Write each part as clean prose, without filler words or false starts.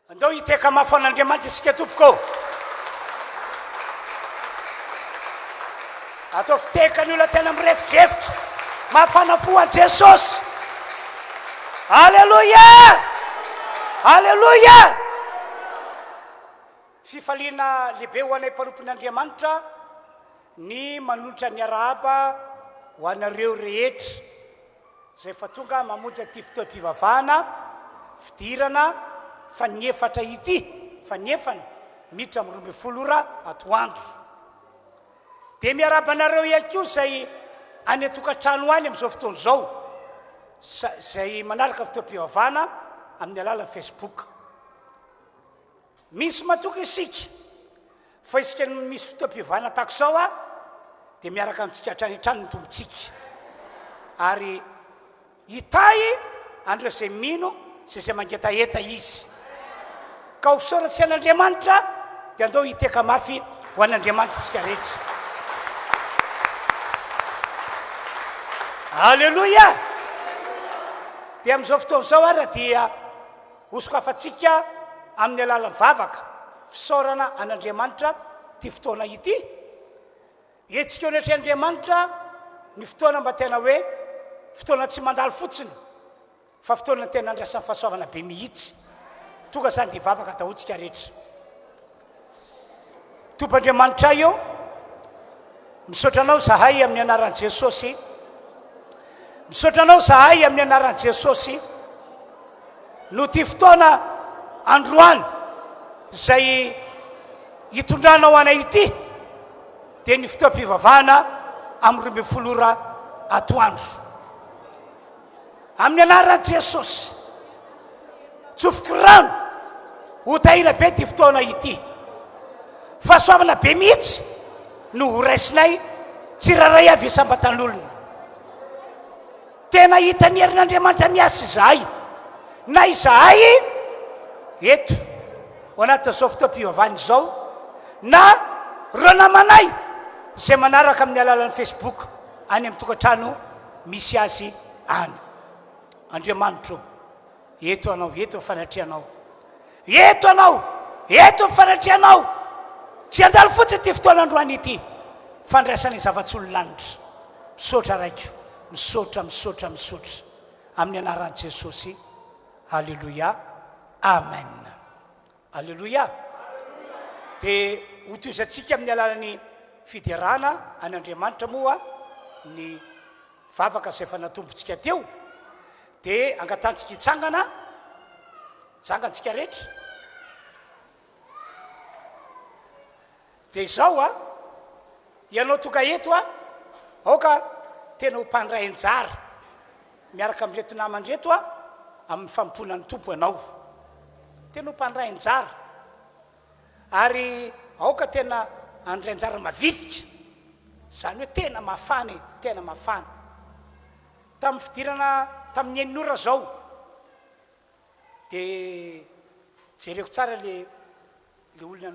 andao hiteka mafan'Andriamanitra isika tompoko. Atao fitekany olona tena mirefitrefitra mafana fo an Jesosy. Alleluia! Alleluia! Fifaliana lehibe ho anay mpanompon'Andriamanitra ny manolotra ny arahaba ho anareo rehetra zay fa tonga mamonjy ty fotoam-pivavahana fidirana fa niefatra ity fa niefany miditra amin'ny 12 ora atoandro. Dia miaraba anareo ihany koa zay any atokantrano any amin'izao fotoana izao zay manaraka fotoam-pivavahana amin'ny alalan'ny Facebook. Misy matoka isika fa isika misy fotoam-pivavahana tahaka izao dia miaraka amintsika hatrany ny tompontsika ary hitay andreo izay mino zay mangetaeta izy ka ho fisaoratsy an'Andriamanitra dia andao hiteka mafy ho an'Andriamanitra isika rehetra. Alleluia! Dia amin'izao fotoana izao ary dia hosokafantsika amin'ny alalan'ny vavaka fisaorana an'Andriamanitra ty fotoana ity. Etsika eo Andriamanitra ny fotoana mba tena hoe fotoana tsy mandalo fotsiny fa fotoana tena andrasan'ny fahasoavana be mihitsy. Tonga zany dia vavaka dahotsika rehetra. Tompon'Andriamanitra io misaotra anao zahay amin'ny anaran'i Jesosy. Misaotra anao zahay amin'ny anaran'i Jesosy no ty fotoana androany zay hitondranao anay ity dia ny fotoam-pivavahana amin'ny 12 ora atoandro. Amin'ny anaran'i Jesosy tsofoky rano ho tahila be ty fotoana ity. Fahasoavana be mihitsy no horaisinay tsy raray avy isambatan'olona. Tena hita ny herin'Andriamanitra miasa izahay na izahay eto ho anatin'izao fotoam-pivavahana izao na reo namanay zay manaraka amin'ny alalan'ny Facebook any amin'ny tokantrano misy azy any. Andriamanitra eto anao, eto fanatrianao, eto anao, eto fanatrianao. Tsy andalo fotsiny ty fotoan'androany ity fandraisany zava-tsolonlanitra. Misaotra raiko, misaotra amin'ny anaran'i Jesosy. Alleluia, amen. Alleluia. Dia hotoizantsika amin'ny alalan'ny fiderana an'Andriamanitra moa ny vavaka izay efa natompontsika teo dia angatantsika hitsangantsika rehetra. Dia izao ianao tonga eto aoka tena ho mpandray anjara miaraka amin'reto namandreto amin'ny famponan'ny tompo ianao. Tena ho mpandray anjara ary aoka tena andray anjara mavitrika zany hoe tena mafana tena mafana. Tamin'ny fidirana tamin'ny 9 ora zao dia jereko tsara le olona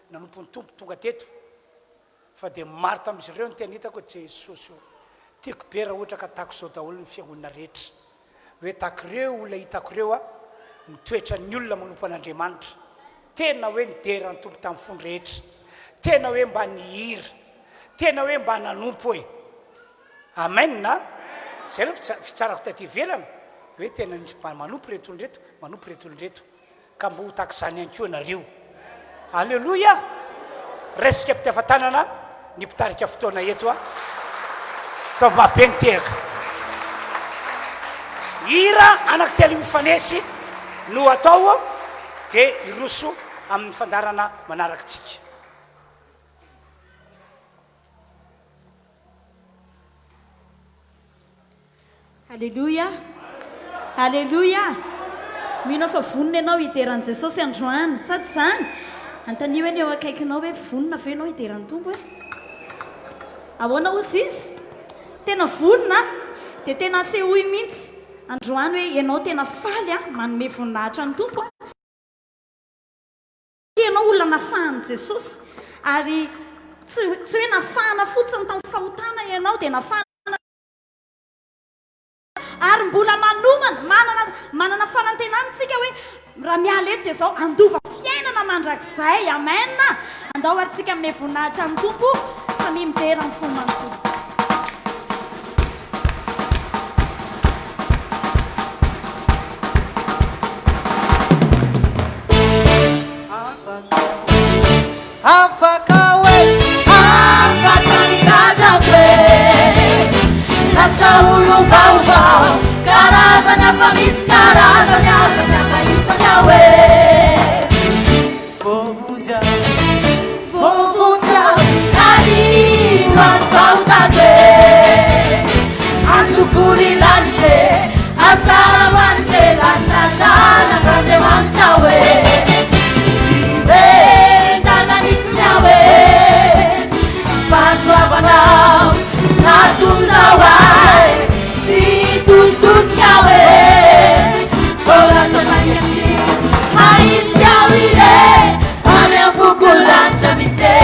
nanompon'ny tompo tonga teto fa dia maro tamin'izy ireo ny tena hitako Jesosy tiako be raha ohatra ka tahako izao daholo ny fiangonana rehetra hoe tahako ireo olona hitako ireo mitoetra ny olona manompo an'Andriamanitra tena hoe nideran'ny tompo tamin'ny fony rehetra, tena hoe mba nihira, tena hoe mba nanompo hoe. Amen na zay aloha fitsarako taty ivelany hoe tena mba manompo reto olonreto ka mba ho tahaka izany ihany koa nareo. Alleluia. Resaka mpitiavan-tanana ny mpitarika fotoana eto ataovy mampentehaka. Hira anankitelo mifanesy no atao dia iroso amin'ny fandarana manarakitsika. Alleluia. Alleluia. Mino fa vonona ianao hideran'i Jesosy androany sady zany antania hoe ny eo akaikinao hoe vonona fa ianao hideran'ny tompo ahoana ozy izy tena vonona dia tena asehoy mihitsy androany hoe ianao tena faly manome voninahitra ny tompo ianao olona nafahan'i Jesosy ary tsy hoe nafahana fotsiny tamin'ny fahotana ianao dia nafahana ary mbola manomana manana fanantenantsika hoe raha miala eto dia zao andova fiainana mandrakizay amena andao ary tsika aminay voninahitra amin'ny tompo samy midera ny fomanytompo afaka hoe afaka niradrabe nasaolobaobao karazany afamitsy karazany azany amahisany ahoe vovonja nanino any vahotabe asokony lanite asara manitse lasasana kandremanitra hoe Paswabanau natunzawai si tutut kawe sola samanya si hari tiawire ane pukulan chamitse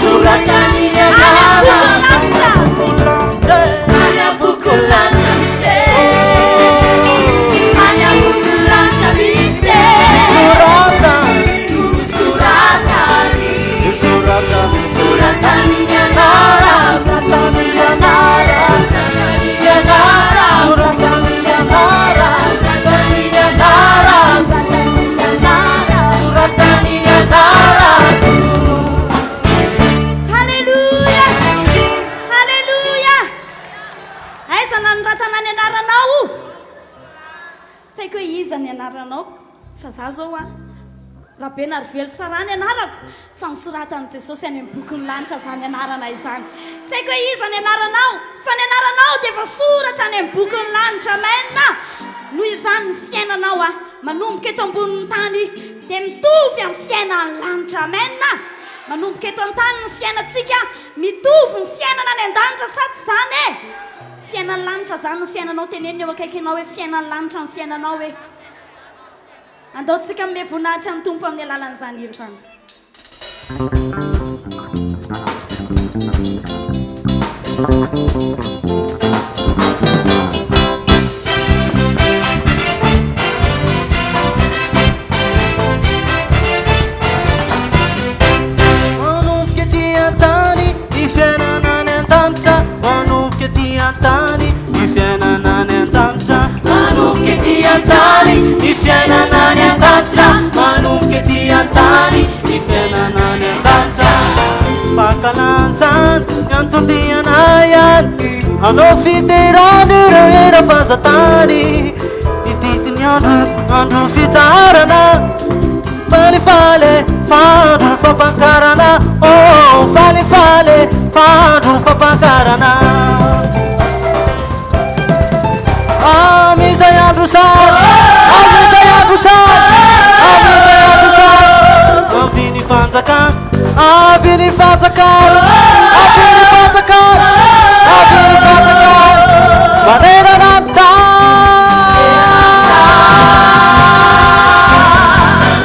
suratani yang ngarang ane pukulan chamitse rabenary velo sarany anarako fa misoratany Jesosy any amin'ny bokyny lanitra zany anarana izany tsy haiko hoe iza ny anaranao fa ny anaranao dia efa soratra any amin'ny bokyny lanitra menina noho izany ny fiainanao manomboka eto ambonin'ny tany dia mitovy amin'ny fiainan'ny lanitra menina manomboka eto an-tany ny fiainantsika mitovy ny fiainana any an-danitra sa tsy zany e fiainan'ny lanitra zany ny fiainanao tenenina eo akaikinao hoe fiainan'ny lanitra ny fiainanao hoe andaotsika amin'ny voninahitra ny tompo amin'ny alalan'izany iry zany manomboka ety an-tany ny fiainana any an-danitra manomboka ety an-tany ny fiainana any an-danitra manomboka ety an-tany ny fiainana any an-danitra manomboka ety an-tany ny fiainana any an-danitra Pakalazan Yantundianayan Ano fiterani Rera pasatani Ititinyanu Andru fitarana Fale fale Fadru fapakarana Oh fale fale Fadru fapakarana Amiza yandusan Amiza yandusan Amiza yandusan Avini fanzakan Avini fanzakan Avini fanzakan Avini fanzakan Manera nanta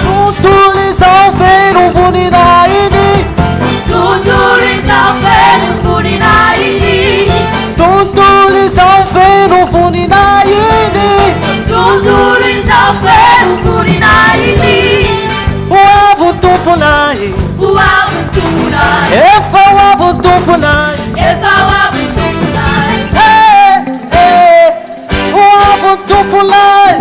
Tutulis ao feno bunina ini Tutulis ao feno bunina ini Tutulis ao feno bunina ini Tutulis ao feno bunina ini Tupunai Tupunai Efa wabu tupunai Efa wabu tupunai Wabu tupunai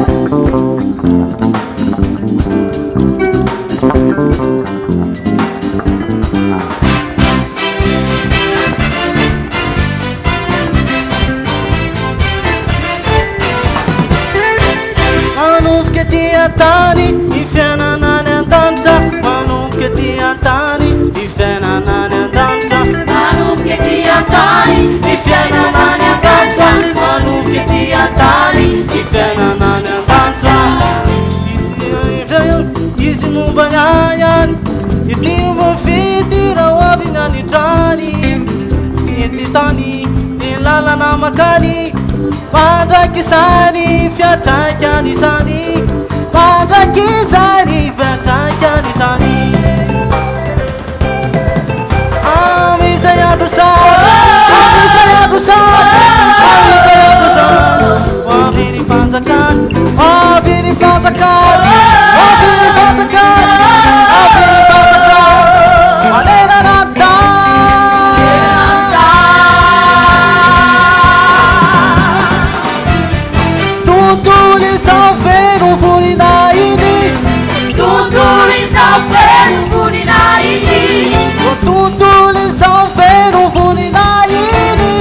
Anu ketiatani Ifena nanendantra Anu ketiatani Ifena nanendantra Anu ketiatani Ifena nanendantra Anu ketiatani Ifena nanendantra Izi mumbanyayan Iti mufitira wabinanitani Ititani Ilala namakani Pandakisani Fiatakanisani Pandakisani Fiatakanisani Amiza yandusan Amiza yandusan Amiza yandusan Wavini panzakan Wavini panzakan Wavini panzakan Wavini panzakan Manera nanta Tutulis ao feno bunina ini Tutulis ao feno bunina ini Tutulis ao feno bunina ini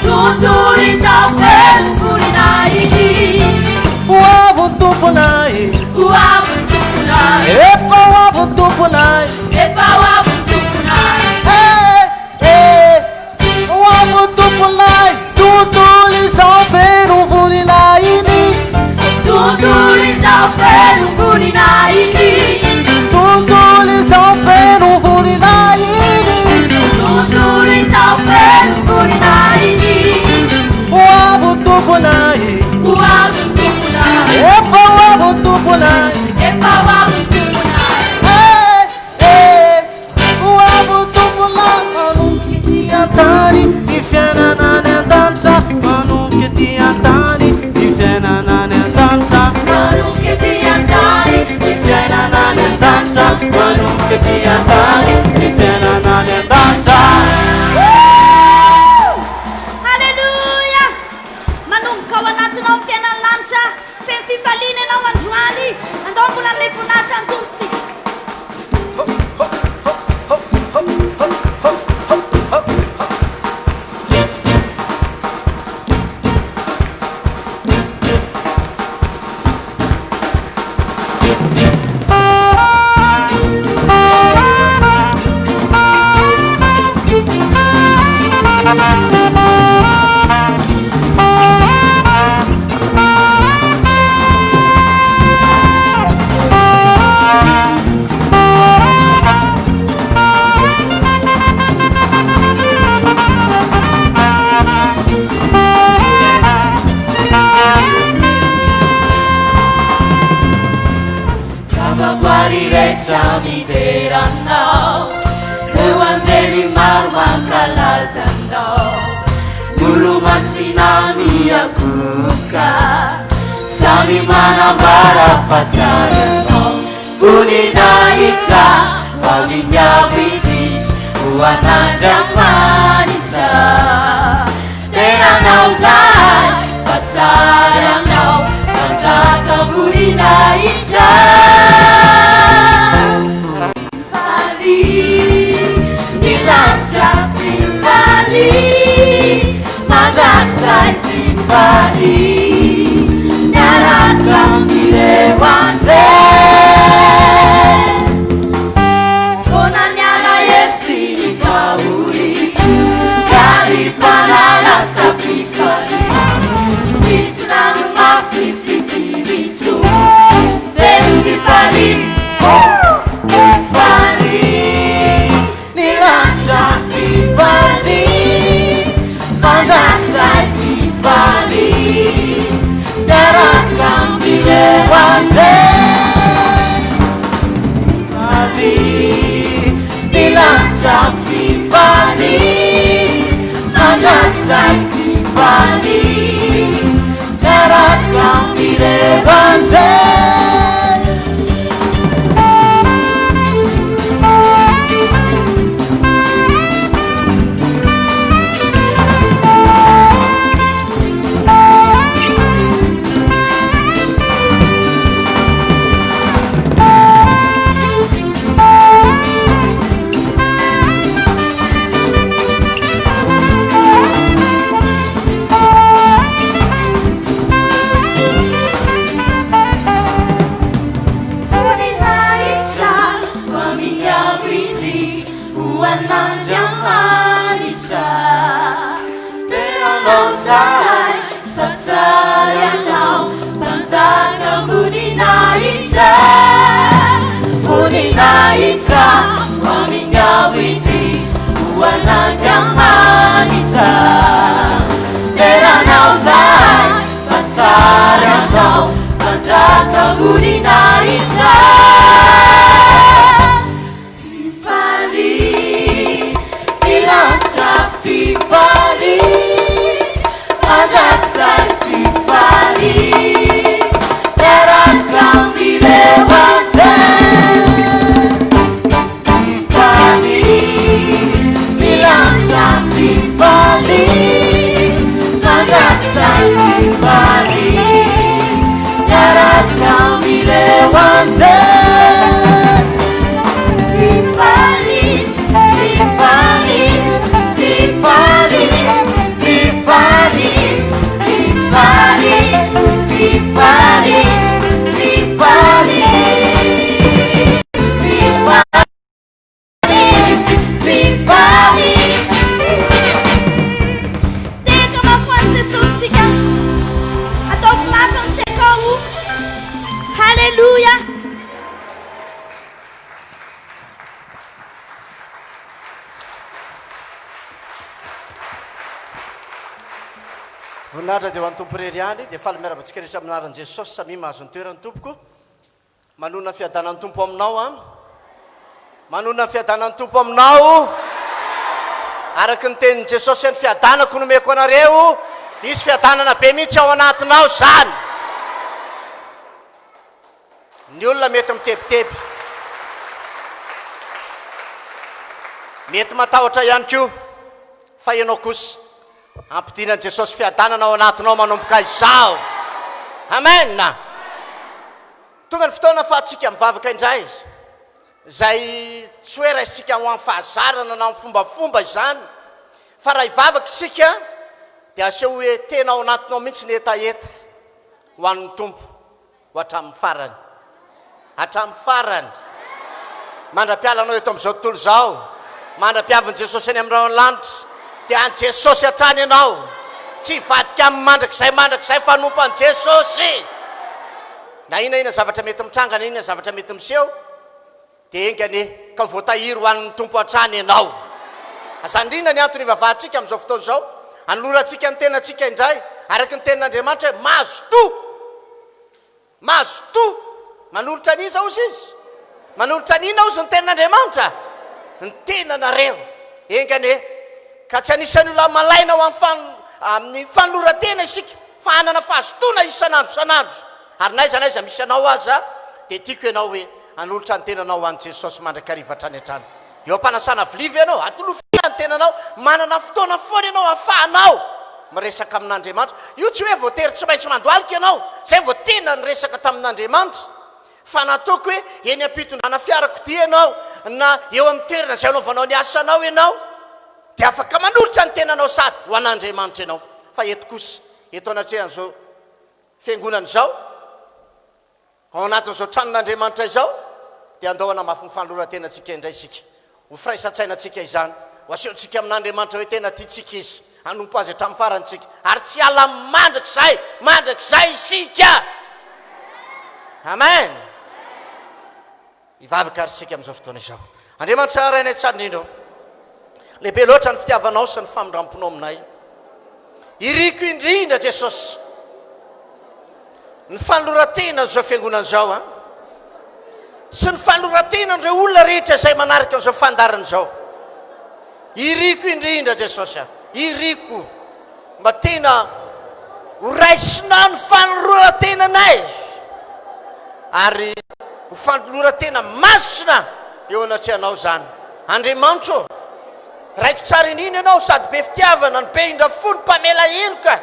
Tutulis ao feno bunina ini Wabu tupunai Wabu tupunai Efa wabu tupunai Efa wabu tupunai Wabu tupunai Tutulis ao feno bunina ini Tutulis ao feno bunina ini Tutulis ao feno bunina ini Tutulis ao feno bunina ini Wabu tupunai Wabu tupunai Efa wabu tupunai Efa wabu tupunai Wabu tupunai Anu kitiantani Ifena nanendantra Anu kitiantani Ifena nanendantra Anu ketiantani Ifena nanendantra Anu kitiantani Ifena nanendantra Haleluya Manomboka ao anatinao ny fiainanlanitra feno fifaliana ianao androany andao mbola le voninahitra antontsika Mideranao eo anjely maro mankalazanao Olo masina miakoka samy manambara fahatsaryanao voninahitra maminyavitrisy ho an'Andriamanitra tenanao zay fahatsaryanao manjaka voninahitra Milan mandaksai fifali narakambirewanze konanyana yesini kauri kalipanala safifali sisnang masisifilisu fifali fifali nilanja fifali mandaksai fifali narakambirewanze fifali nilanja fifali mandaksai fifali narakambirewanze voninahitra dia ho an'ny tompo reriany dia faly miaravatsika rehetra aminaran'i jesosy samy mahazo ny toerany tompoko manona ny fiadanan'ny tompo aminao a manona ny fiadanan'ny tompo aminao araky ny tenin'i jesosy ny fiadanako nomeko anareo isy fiadanana be mihitsy ao anatinao zany ny olona mety mitebiteby mety matahotra ihany koa fa ianao kosa ampidinan' jesosy fiadanana ao anatinao manomboka izao amen tonga ny fotoana fa atsika mivavaka indray zay tsy hoe raha isika ho amin'ny fahazarana na mifombafomba izany fa raha hivavaka isika dia aseho hoe tena ao anatinao mihitsy ny etaeta ho an'ny tompo ho hatramin'ny farany mandra-pialanao eto amin'izao tontolo izao mandra-piavin'i jesosy any amin'irao ny lanitra dia any jesosy hatrany ianao tsy vadika amin'ny mandrakizay fanompo an' jesosy na ina zavatra mety mitrangana ina zavatra mety miseho dia engany ka voatahiry ho an'ny tompo hatrany ianao azandrina ny antony ivavahantsika amin'izao fotoana izao anolorantsika ny tenantsika indray araky ny tenin'Andriamanitra hoe mahazo to manolotra any iza ozy izy manolotra anina ozy ny tenin'Andriamanitra ny tenanareo engany ka tsy anisany olona malaina ho amin'ny fanolorantena isika fa anana fahazotona isanandro ary naiza misy anao aza dia tiako ianao hoe anolotra ny tenanao an'i jesosy mandrakariva hatrany hatrany eo ampanasana vilivy ianao atolofia ny tenanao manana fotoana foana ianao ahafahanao miresaka amin'Andriamanitra io tsy hoe voatery tsy maintsy mandoalika ianao zay vao tena ny resaka tamin'Andriamanitra fa nataoko hoe eny ampitondrana fiarakodia ianao na eo amin'ny toerana zay anaovanao ny asanao ianao dia afaka manolotra ny tenanao sady ho an'Andriamanitra ianao. Fa eto kosa, eto anatrehan'izao fiangonana izao, ao anatin'izao tranon'Andriamanitra izao, dia andahoana mafy ny fanoloran-tenantsika indray isika. Ho firaisan-tsainantsika izany, ho asehontsika amin'Andriamanitra hoe tena tiantsika izy, hanompo azy hatramin'ny farantsika, ary tsy ala mandrakizay isika. Amen. Hivavaka ary isika amin'izao fotoana izao. Andriamanitra rainay tsara indrindra, lehibe loatra ny fitiavanao sy ny famindramponao aminay. Iriko indrindra Jesosy ny fanoloran-tena n'izao fiangonana izao, sy ny fanoloran-tena n'ireo olona rehetra izay manaraka an'izao fandarana izao. Iriko indrindra Jesosy, iriko mba tena ho raisina ny fanoloran-tenanay, ary ho fanoloran-tena masina eo anatrehanao zany. Andriamanitra, raiko tsara indrindra ianao, sady be fitiavana, ny be indra fony mpamela heloka.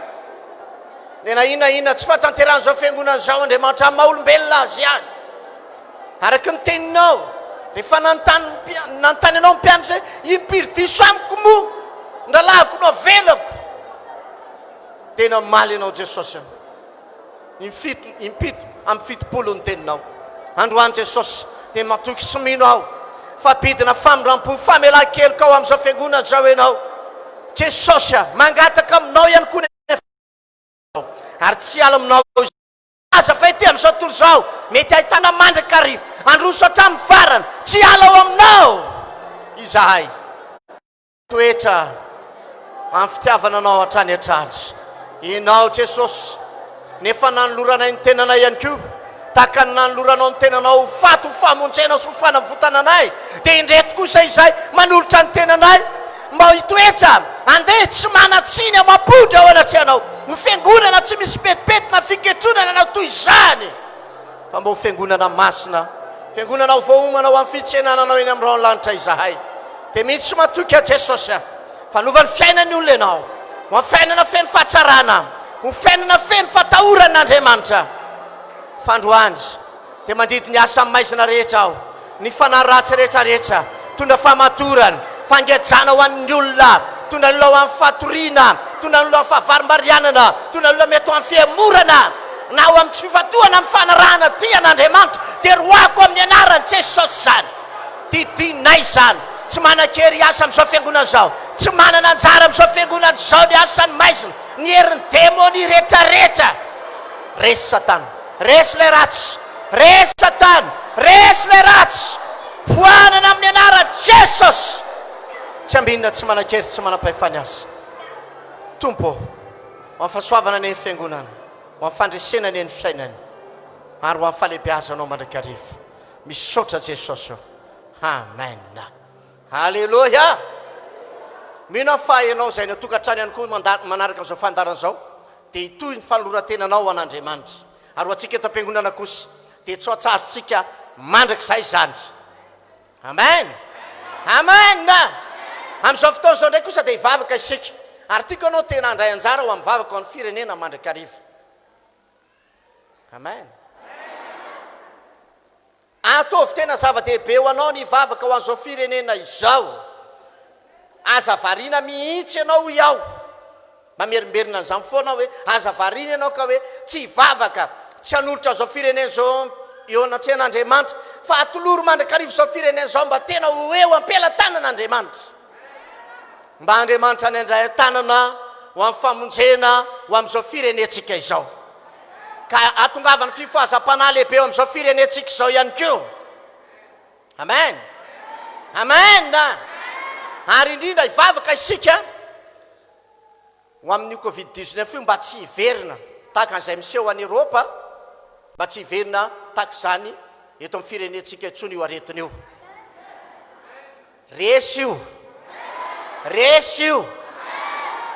Tena inona tsy fahatanteran'izao fiangonana izao Andriamanitra, amin'ny maha-olombelona azy ihany. Araky ny teninao, rehefa nanontany anao mpianatra hoe impiry diso amiko moa, ndralahako no avelako. Tena maly ianao Jesosy, impito amin'ny fitopolo ny teninao. Androany Jesosy, dia matoky sy mino aho, fapidina famindram-po famelan-keloka ao amin'izao fiangonana izao ianao. Jesosy, mangataka aminao ihany koa ary tsy ala aminao aza fa ity amin'izao tontolo izao, mety ahitana mandraka arivo, androso hatramin'ny farany, tsy ala ao aminao izahay. Toetra amin'ny fitiavana anao hatrany hatrany ianao Jesosy, nefa nanoloranay ny tenanay ihany koa, tahaka ny nanoloranao ny tenanao fato ho famonjenao sy ho fanavotananay, dia indreto kosa izay manolotra ny tenanay mba hitoetra andeha tsy manatsiny amam-podra ao anatrehanao. Ho fiangonana tsy misy petipetina fiketronana anao toy izany, fa mba ho fiangonana masina, fiangonana ho voahomana ho amin'ny fitsenananao eny amin'irao ny lanitra izahay. Dia mihitsy matoky a Jesosy, fanovany fiainany olona ianao, ho fiainana feno fahatsarana, ho fiainana feno fatahoran'Andriamanitra. Fandroany dia mandidy ny asa maizina rehetra aho, ny fanaratsy rehetrarehetra, tondra famatorana, fangejana ho an'ny olona, tondra ny loha ho amin'ny fatoriana, tondra ny loha amin'ny fahavarimbarianana, tondra ny loha mety ho amin'ny fiemorana, na ho amin'ny tsy fifatohana amin'ny fanarahana ty an'Andriamanitra. Dia roako amin'ny anarany Jesosy zany, didinay zany, tsy manan-kery asa amin'izao fiangonana izao, tsy manana anjara amin'izao fiangonana izao ny asany maizina, ny herin'ny demôny rehetrarehetra. Resy Satana, resy le ratsy, resy Satana, resy le ratsy, foanana amin'ny anarany Jesosy. Tsy ambinina, tsy manan-kery, tsy manam-pahefany azy. Tompo, ho amin'ny fahasoavana ny fiangonana, ho amin'ny fandresena ny fiainany, ary ho amin'ny fahalehibeazanao mandrakarivo. Misaotra Jesosy. Amen. Halleluja. Mino fa ianao izay natokantrano ihany koa manaraka an'izao fandarana izao, dia hitoy ny fanoloran-tenanao ho an'Andriamanitra. Ary ho antsika eto am-piangonana kosa, dia tsy ho atsarintsika mandrakizay zany. Amen. Amen. Amin'izao fotoana izao ndray kosa dia hivavaka isika, ary tiako anao tena handray anjara ho amin'ny vavaka ho an'ny firenena mandrakarivo. Amen. Ataovy tena zava-dehibe ho anao ny vavaka ho an'izao firenena izao. Aza variana mihitsy ianao iaho, mamerimberina an'izany foana hoe aza variana ianao ka hoe tsy hivavaka, tsy hanolotra an'izao firenena izao eo anatrehan'Andriamanitra, fa atoloro mandrakarivo izao firenena izao mba tena ho eo ampelan-tanan'Andriamanitra, mba Andriamanitra ny andray tanana ho amin'ny famonjena ho amin'izao firenentsika izao, ka atongavany fifohazam-panahy lehibe eo amin'izao firenentsika izao ihany koa. Amen. Amen. Ary indrindra hivavaka isika ho amin'ny Covid-19 io mba tsy hiverina tahaka an'izay miseho any Eropa, mba tsy hiverina tahaka izany eto amin'ny firenentsika intsony io aretiny io. Resy io, resy io,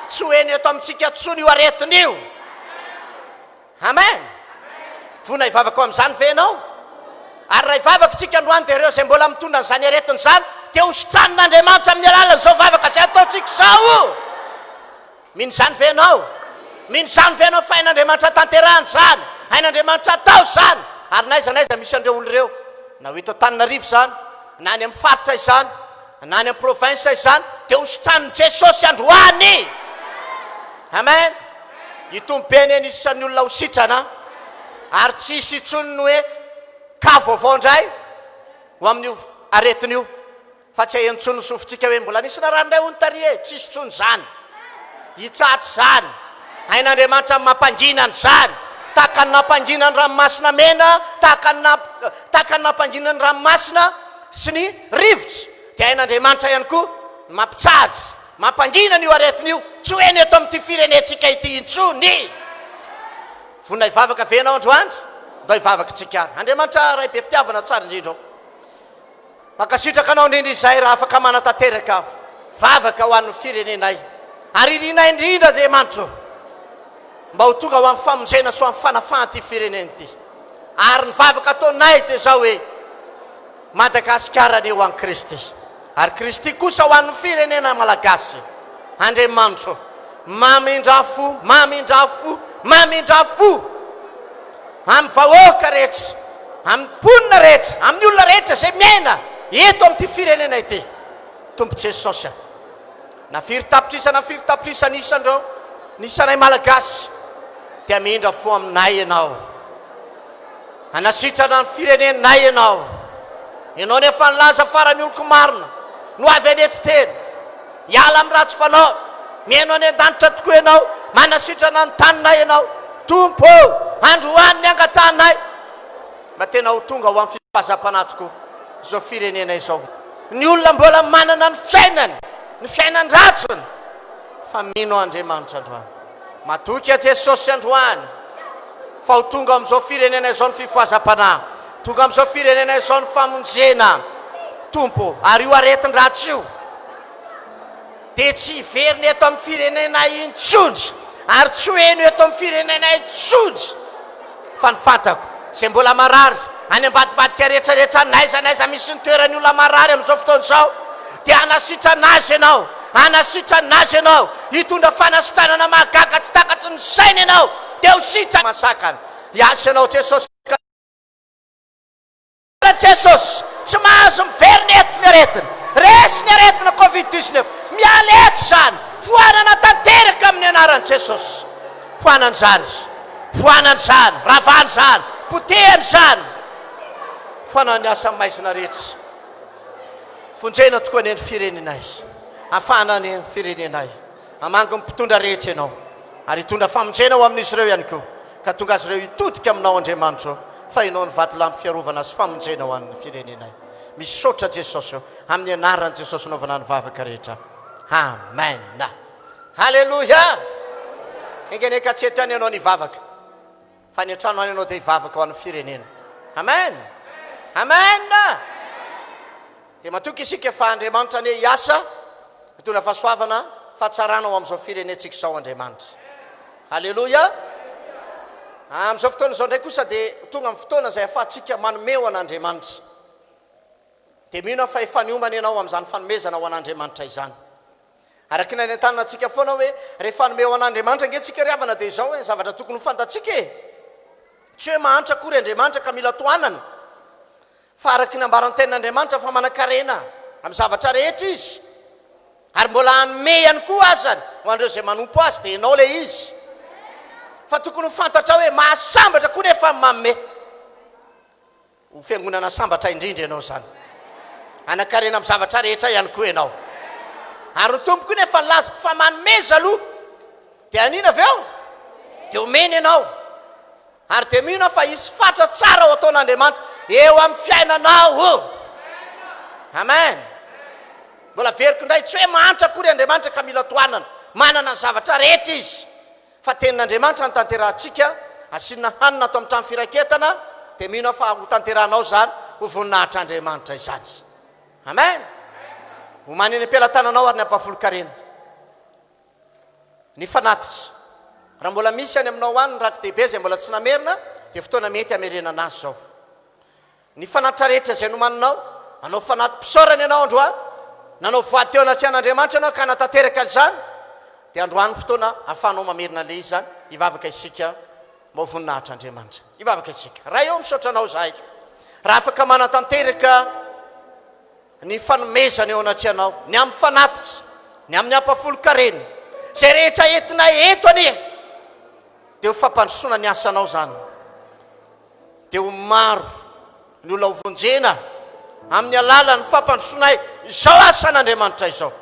tsy hoeny eto amintsika intsony io aretiny io. Amen. Vona hivavaka ao amin'izany ve ianao? Ary raha hivavaka tsika androany dia ireo izay mbola mitondra n'izany aretiny izany, dia hositranon'Andriamanitra amin'ny alalan'izao vavaka izay ataontsika izao. Mino izany ve ianao? Mino izany ve ianao fa hain'Andriamanitra tanterahany izany, hain'Andriamanitra atao izany. Ary naizanaiza misy an'ireo olo ireo, na ho eto Antananarivo izany, na any amin'ny faritra izany, na any amin'ny provinsa izany, dia hositran'i Jesosy androany. Amen. Itombo be ny anisan'ny olona hositrana ary tsisy intsony ny hoe ka vaovao indray ho amin'io aretin'io fa tsy hahentsony ny sofintsika hoe mbola nisy naranoray ho ny tarie, tsisy tsony zany, hitsatsy zany. Ain'Andriamanitra amin'ny mampanginany zany, tahaka ny nampanginany ranomasina mena, tahaka ny nampanginany ranomasina sy ny rivotra, dia ain'Andriamanitra ihany koa mampitsady mampanginany io aretin'io, tsy hoe ny eto amin'ity firenetsika ity intsony. Vonina hivavaka ve ianao androandro? Ndao hivavaka tsika ary. Andriamanitra ray be fitiavana tsara indrindra. Mankasitraka anao indrindra izay raha afaka manatanteraka vavaka ho an'ny firenenay. Ary iliana indrindra Andriamanitra mba ho tonga ho amin'ny famonjena sy ho amin'ny fanafahana ity firenena ity. Ary ny vavaka ataonay dia zao hoe Madagasikara ny eo an'i Kristy. Ary Kristy kosa ho an'ny firenena malagasy. Andriamanitra mamindrafo, mamindrafo, mamindrafo amin'ny vahoaka rehetra, amin'ny mponina rehetra, amin'ny olona rehetra izay miaina eto amin'ity firenena ity. Tompo Jesosy, na firy tapitrisa nisandreo, nisanay malagasy, dia mindrafo aminay ianao. Anasitrana ny firenenay ianao. Ianao nefa nilaza farany oloko marina, no avy anety tena, hiala amin'ny ratsy fanao, mihainao any an-danitra tokoa ianao, manasitrana ny taninay ianao. Tompo, androany ny angatanay, mba tena ho tonga ho amin'ny fifahazam-panahy tokoa izao firenena izao. Ny olona mbola manana ny fiainany ratsiny, fa mino Andriamanitra androany. Matoky a Jesosy androany fa ho tonga amin'izao firenena izao ny fifahazam-panahy, tonga amin'izao firenena izao ny famonjena. Tompo, ary io aretiny ratsy io dia tsy hiveriny eto amin'ny firenena intsony, ary tsy hoeno eto amin'ny firenena intsony, fa ny fantako izay mbola marary any ambadibadika rehetrarehetra naiza misy ny toerany olona marary amin'izao fotoana izao, dia anasitrana azy ianao, anasitrana azy ianao, hitondra fanasitranana mahagaga tsy takatry ny saina ianao, dia ho sitra masakany. Hiasa ianao Jesosy. Jesosy tsy mahazo miveriny eto ny aretina, resy ny aretina Covid-19, miala eto zany, foanana tanteraka amin'ny anaran'i Jesosy. Foanany zany, ravany zany, potehany zany, foanana ny asa maizina rehetra. Fonjena tokoa ny firenenay, afana ny firenenay, amango ny mpitondra rehetra ianao, ary hitondra famonjena ho amin'izy ireo ihany koa, ka tonga azy ireo hitodika aminao Andriamanitra, fa ianao ny vatolampy fiarovana sy famonjena ho an'ny firenenay. Misaotra Jesosy amin'ny anaran'i Jesosy naovana ny vavaka rehetra. Amen. Halleluja. Engeneka tsy eto any ianao ny vavaka, fa ny an-trano any ianao dia hivavaka ho an'ny firenena. Amen. Amen. Dia matoky isika fa Andriamanitra ny hiasa mitondra fahasoavana fahatsarana ho amin'izao firenentsika izao Andriamanitra. Halleluja. Amin'izao fotoana izao ndray kosa dia tonga amin'ny fotoana izay ahafahantsika manomeo an'Andriamanitra. Dia mino fa efa niomana ianao amin'izany fanomezana ho an'Andriamanitra izany. Araka ny an-tanana antsika foana hoe rehefa nomeo an'Andriamanitra angentsika riavana dia izao hoe zavatra tokony ho fantatsika e. Tsy hoe mahantra akory Andriamanitra ka mila toanana, fa araka ny ambaran'ny tenin'Andriamanitra fa manan-karena amin'ny zavatra rehetra izy, ary mbola hanome ihany koa azany ho andreo izay manompo azy, dia ianao ilay izy. Fa tokony ho fantatra hoe mahasambatra koa nefa manome. Ho fiangonana sambatra indrindra ianao zany, hanan-karena amin'ny zavatra rehetra ihany koa ianao. Ary ny tompoko nefa nilaza fa manomeza aloha, dia anina avy eo dia omeny ianao. Ary dia mino fa hisy fatra tsara ho ataon'Andriamanitra eo amin'ny fiainanao. Amen. Mbola veriko indray tsy hoe mahantra akory Andriamanitra ka mila toanana, manana ny zavatra rehetra izy, fa tenin'Andriamanitra ny tanterahantsika asiana hanina atao amin'ny trano firaketana, dia mino fa ho tanterahanao zany ho voninahitr'Andriamanitra izany. Amen. Ho maneny am-pelantananao ary ny ampahafolo-karena. Ny fanatitra, raha mbola misy any aminao any ny rakidehibe izay mbola tsy namerina, dia fotoana mety hamerenana azy zao. Ny fanatitra rehetra izay nomaninao, anao fanatim-pisaorana ianao androany, nanao voady teo anaty an'Andriamanitra ianao ka natateraka izany, dia androany fotoana ahafahanao mamerina an'ilay izy zany, hivavaka isika mba ho voninahitr'Andriamanitra. Hivavaka isika. Raha eo misaotra anao zahay, raha afaka manatanteraka ny fanomezana eo anaty anao, ny amin'ny fanatitra ny amin'ny ampafolo-karena zay rehetra entina eto anie dia ho fampandrosoana ny asanao zany dia ho maro ny olona hovonjena amin'ny alala ny fampandrosoanay izao asan'Andriamanitra izao.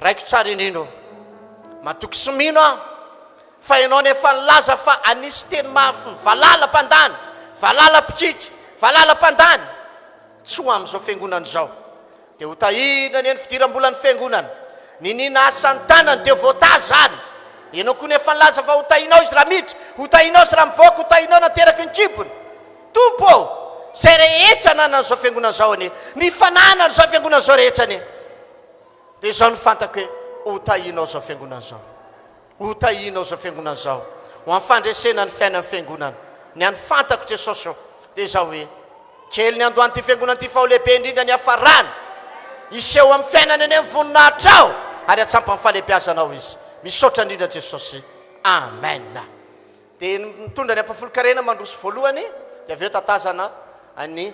Raiko tsara indrindra matoky sy mino aho fa ianao nefa nilaza fa anisy teny mafy ny valalam-pandany, valalam-pikiky, valalam-pandany tsy ho amin'izao fiangonana izao dia ho tahina ny eny fidiram-bolan'ny fiangonana ninina asan'ny tanany dia voata zany. Ianao koa nefa nilaza fa ho tahinao izy raha miditra, ho tahinao izy raha mivoaka, ho tahinao nateraky ny kibony. Tompo zay rehetra nanan'izao fiangonana izao anie, ny fananany izao fiangonana izao rehetra anie dia izao ny fantako hoe ho tahinao izao fiangonana izao, ho tahinao izao fiangonana izao ho amin'ny fandresena ny fiainan'ny fiangonana. Ny any fantako Jesosy dia izao hoe kely ny andohan'ity fiangonana ity faholehibe indrindra ny hafarany iseho amin'ny fiainana eny amin'ny voninahitra ao ary atsampy amin'ny fahalehibiazanao izy. Misaotra indrindra Jesosy. Amen. Dia mitondra ny ampafolo-karena mandroso voalohany dia avy eo tatazana ny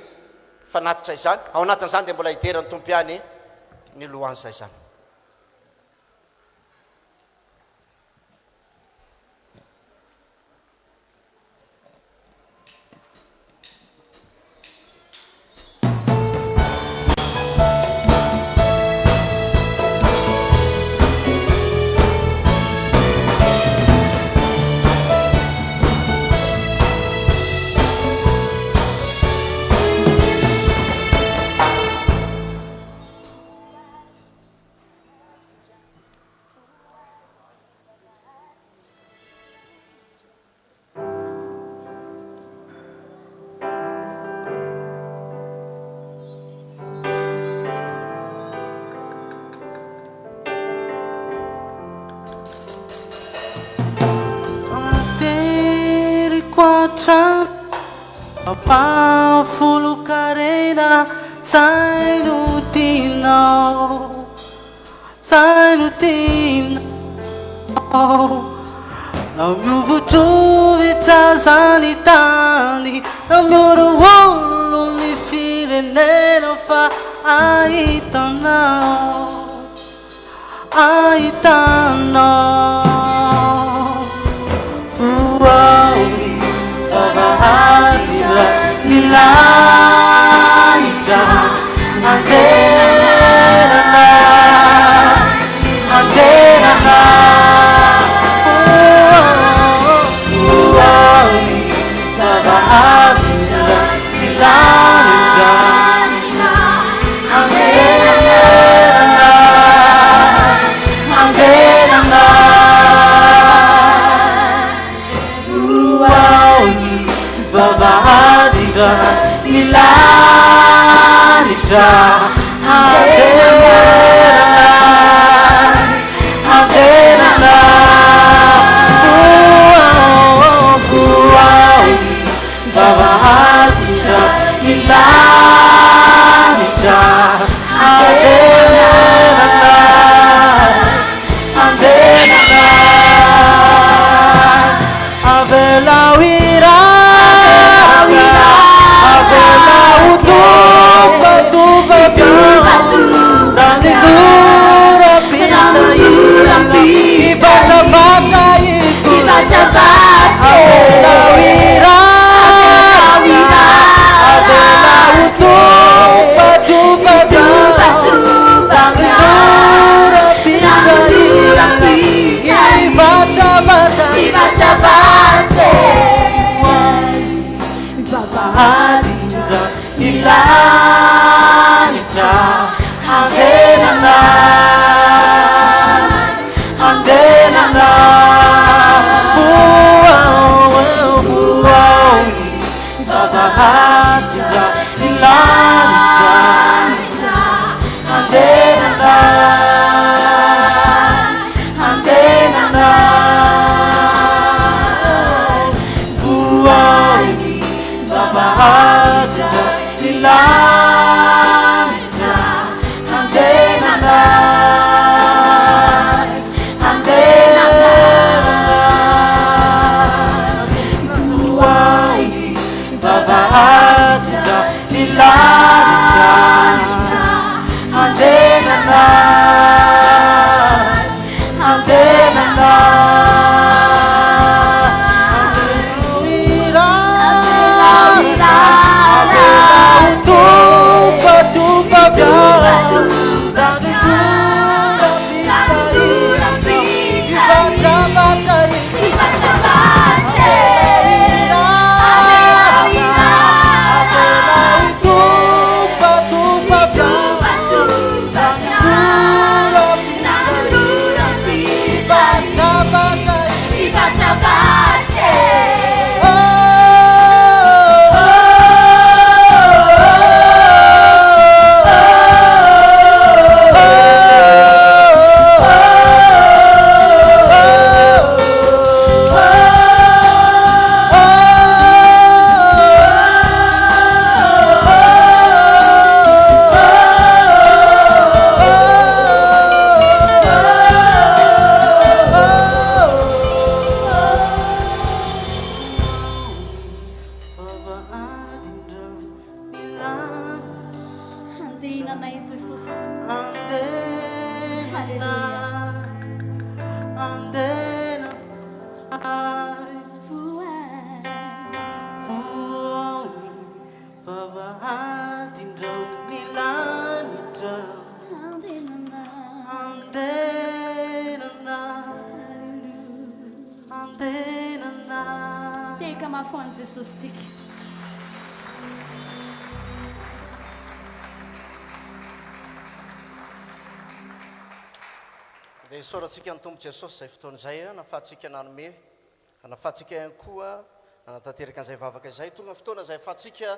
fanatitra izany. Ao anatin'izany dia mbola hiderany tompo ihany ny lohan'izay zany. Ampafolo-karena zay no tinao, zay no tinao. Namiovotrovitra zany tany, namioroolo ny firenena fa ahitanao, ahitanao. Nilanitra angerana, angerana. Nilanitra angerana, angerana. Vavahadira nilanitra angerana, angerana. Vavahadira nilanitra angerana, angerana. Avelawira andena ai voany vavahadindrao nilanitra andenana teka mahafoany jesosy tsika dia isaorantsika ny tombo jesosy izay fotoana izay nafahantsika nanome nafahantsika ihany koa nanatanteraka an'izay vavaka izay tonga fotoana izay afahantsika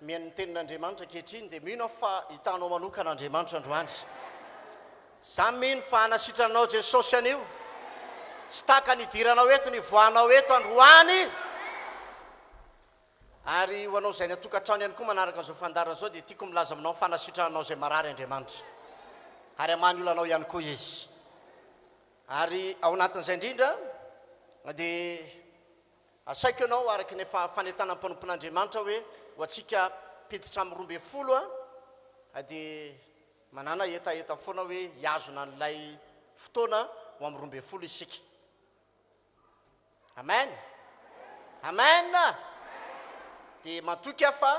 mihain'ny tenin'andriamanitra ankehitriny dia mino fa hitanao manokana andriamanitra androany za mino fa hanasitranao jesosy anio tsy taka nidiranao eto ny voanao eto androany ary ho anao izay ny atokantrano ihany koa manaraka an'izao fandarana zao dia tiako milaza aminao fanasitranao izay marary andriamanitra ary amany olanao ihany koa izy ary ao anatin'izay indrindra dia asaiko ianao araky nefa fanetana mpanompon'andriamanitra hoe ho atsika piditra amin'ny 12 dia manana etaeta foana hoe hiazona n'ilay fotoana ho amin'ny 12 isika amen amen dia matoky aho fa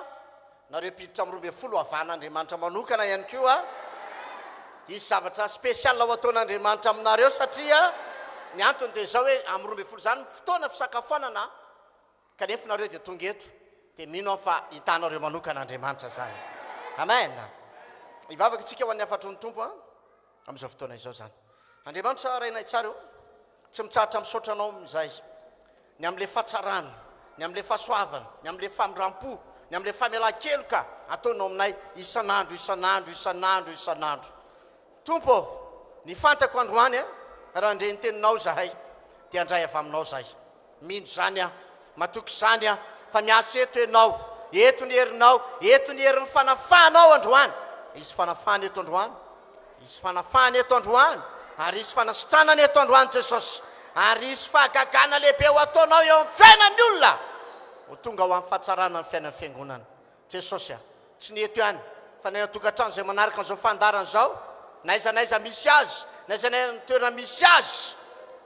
nareo piditra amin'ny 12 havan'andriamanitra manokana ihany koa isy zavatra spesial ho ataon'andriamanitra aminareo satria ny antony dia zao hoe amin'ny 12 zany fotoana fisakafoanana kanefa nareo dia tonga eto dia mino fa hitanareo manokan'andriamanitra zany amen ivavaka tsika ho an'ny afatro ny tompo amin'izao fotoana izao zany andriamanitra rainay tsara tsy mitsaratra misaotranao mizay ny amin'le fahatsarana ny amin'le fahasoavana ny amin'le famindram-po ny amin'le famelan-keloka ataonao aminay isan'andro tompo ny fantako androany raha ndre ny teninao zahay dia andray avy aminao zahay mindro zany matoky zany fa miasa eto ianao eto ny herinao eto ny herin'ny fanafahanao androany isy fanafahany eto androany isy fanafahany eto androany ary isy fanasitranany eto androany jesosy ary isy fahagagana lehibe ho ataonao eo amin'ny fiainan'ny olona ho tonga ho amin'ny fahatsarana ny fiainan'ny fiangonana jesosy tsy ny eto ihany fa ny tokantrano izay manaraka an'izao fandarana zao naizanaiza misy azy naizanaiza toerana misy azy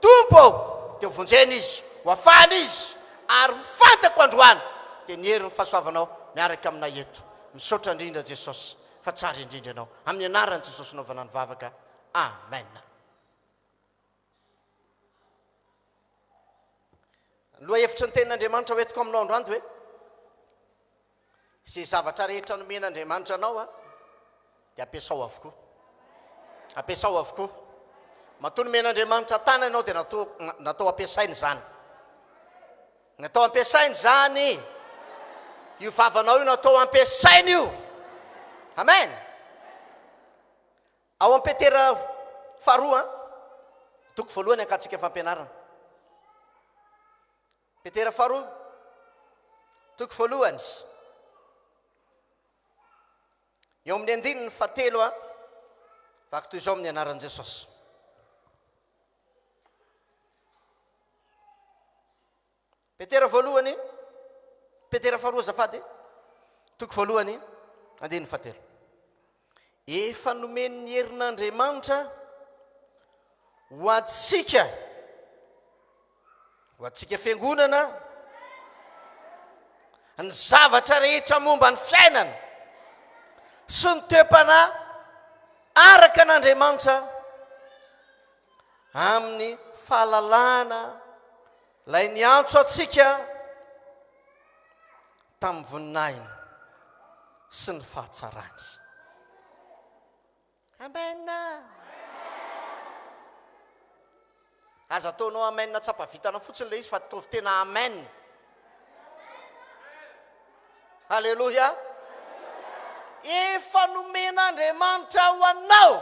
tompo dia vonjena izy ho afahany izy ary fantako androany dia ny herin'ny fahasoavanao miaraka aminay eto misaotra indrindra jesosy fa tsara indrindra ianao amin'ny anarany jesosy naovana ny vavaka amen loha hevitra ny tenin'andriamanitra hoetiko aminao androany hoe izay zavatra rehetra nomen'andriamanitra anao dia ampiasao avokoa ampiasao avokoa matoa nomen'andriamanitra tana ianao dia natao ampiasainy zany natao ampiasainy zany io vavanao io natao ampiasainy io amen ao amin'ny Petera faharoa toko voalohany ankatsika fampianarana Petera faharoa toko voalohany eo amin'ny andininy fahatelo vaky toy izao amin'ny anaran'i Jesosy Petera voalohany Petera faharoa azafady toko voalohany andininy fahatelo efa nomeny ny herin'Andriamanitra ho antsika fiangonana ny zavatra rehetra momba ny fiainana sy ny toepana araka an'Andriamanitra amin'ny fahalalana lay niantso atsika tamin'ny voninahiny sy ny fahatsarany amen aza ataonao amen tsapavitana fotsiny le izy fa tovy tena amen halleloja efa nomen'Andriamanitra ho anao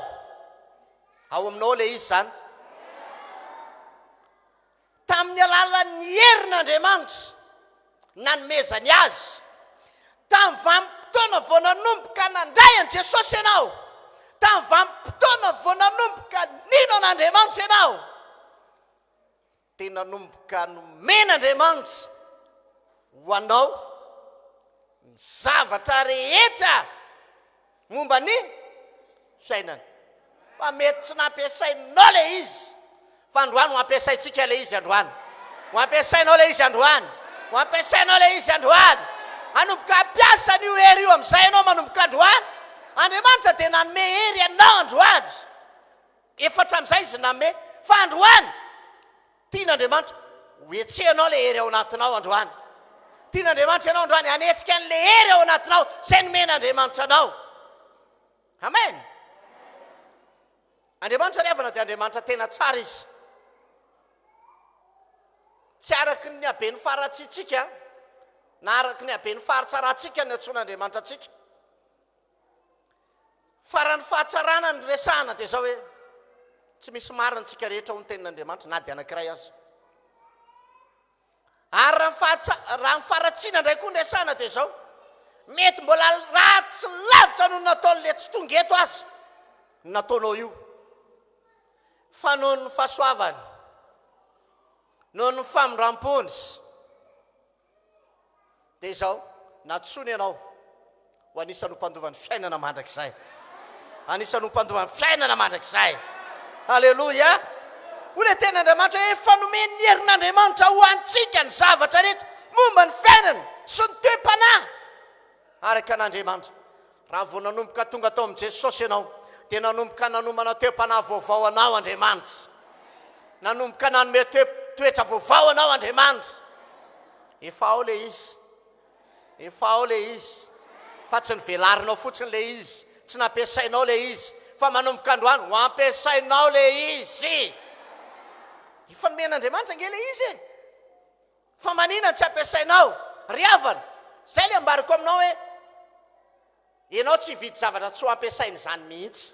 ao aminao le izy zany tamin'ny alalan'ny herin'Andriamanitra nanomezany azy tamin'ny vanim-potoana vao nanomboka nandray an' Jesosy ianao tamin'ny vanim-potoana vao nanomboka nino an'Andriamanitra ianao dia nanomboka nomen'Andriamanitra ho anao ny zavatra rehetra momba ny fiainana fa mety tsy nampiasainao le izy fa androany ho ampiasaitsika le izy androany ho ampiasainao le izy androany ho ampiasainao le izy androany anomboka ampiasa n'io hery io amin'izay ianao manomboka androany Andriamanitra dia nanome hery anao androany efatra amin'izay izy nanome fa androany tian'Andriamanitra hoetsehanao le hery ao anatinao androany tian'Andriamanitra ianao androany hanetsika an'le hery ao anatinao izay nomen'Andriamanitra anao amen Andriamanitra riavana dia Andriamanitra tena tsara izy tsy araky ny habeny faratsitsika na araky ny habeny fahatsaratsika ny atsoan'Andriamanitra atsika farany fahatsarana ny resahana dia zao hoe tsy misy marintsika rehetra ho ny tenin'Andriamanitra na dia anankiray azy ary raha ny faratsiana indray koa ny resahana dia zao mety mbola ratsy lavitra no nataon'le tsy tonga eto azy nataonao io fa noho ny fahasoavany noho ny famindram-pony dia izao natsony ianao ho anisany mpandovan'ny fiainana mandrakizay anisany mpandovan'ny fiainana mandrakizay halleloia hoy ten'Andriamanitra hoe efa nomeny ny herin'Andriamanitra ho antsika ny zavatra rehetra momba ny fiainana sy ny toe-panahy araka an'Andriamanitra raha vao nanomboka tonga tao amin'i Jesosy ianao dia nanomboka nanomana toe-panahy vaovao anao Andriamanitra nanomboka nanome toetra vaovao anao Andriamanitra efa ao le izy efa ao le izy fa tsy nivelarinao fotsiny le izy tsy nampiasainao le izy fa manomboka androany ho ampiasainao le izy efa nomen'Andriamanitra nge le izy e fa maninana tsy ampiasainao riavana zay le ambariko aminao hoe ianao tsy hividy zavatra tsy ho ampiasaina izany mihitsy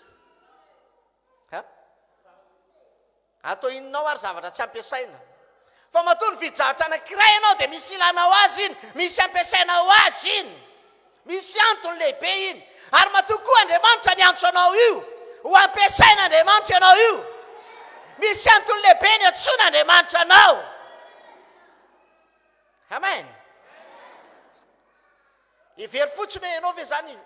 atao inonao ary zavatra tsy ampiasaina fa matoa nividy zavatra anankiray ianao dia misy ilanao azy iny misy ampiasainao azy iny misy antony lehibe iny ary matoa koa Andriamanitra ny antso anao io ho ampiasain'Andriamanitra ianao io misy antony lehibe ny antsoin'Andriamanitra anao amen ivery fotsiny hoe ianao ve zany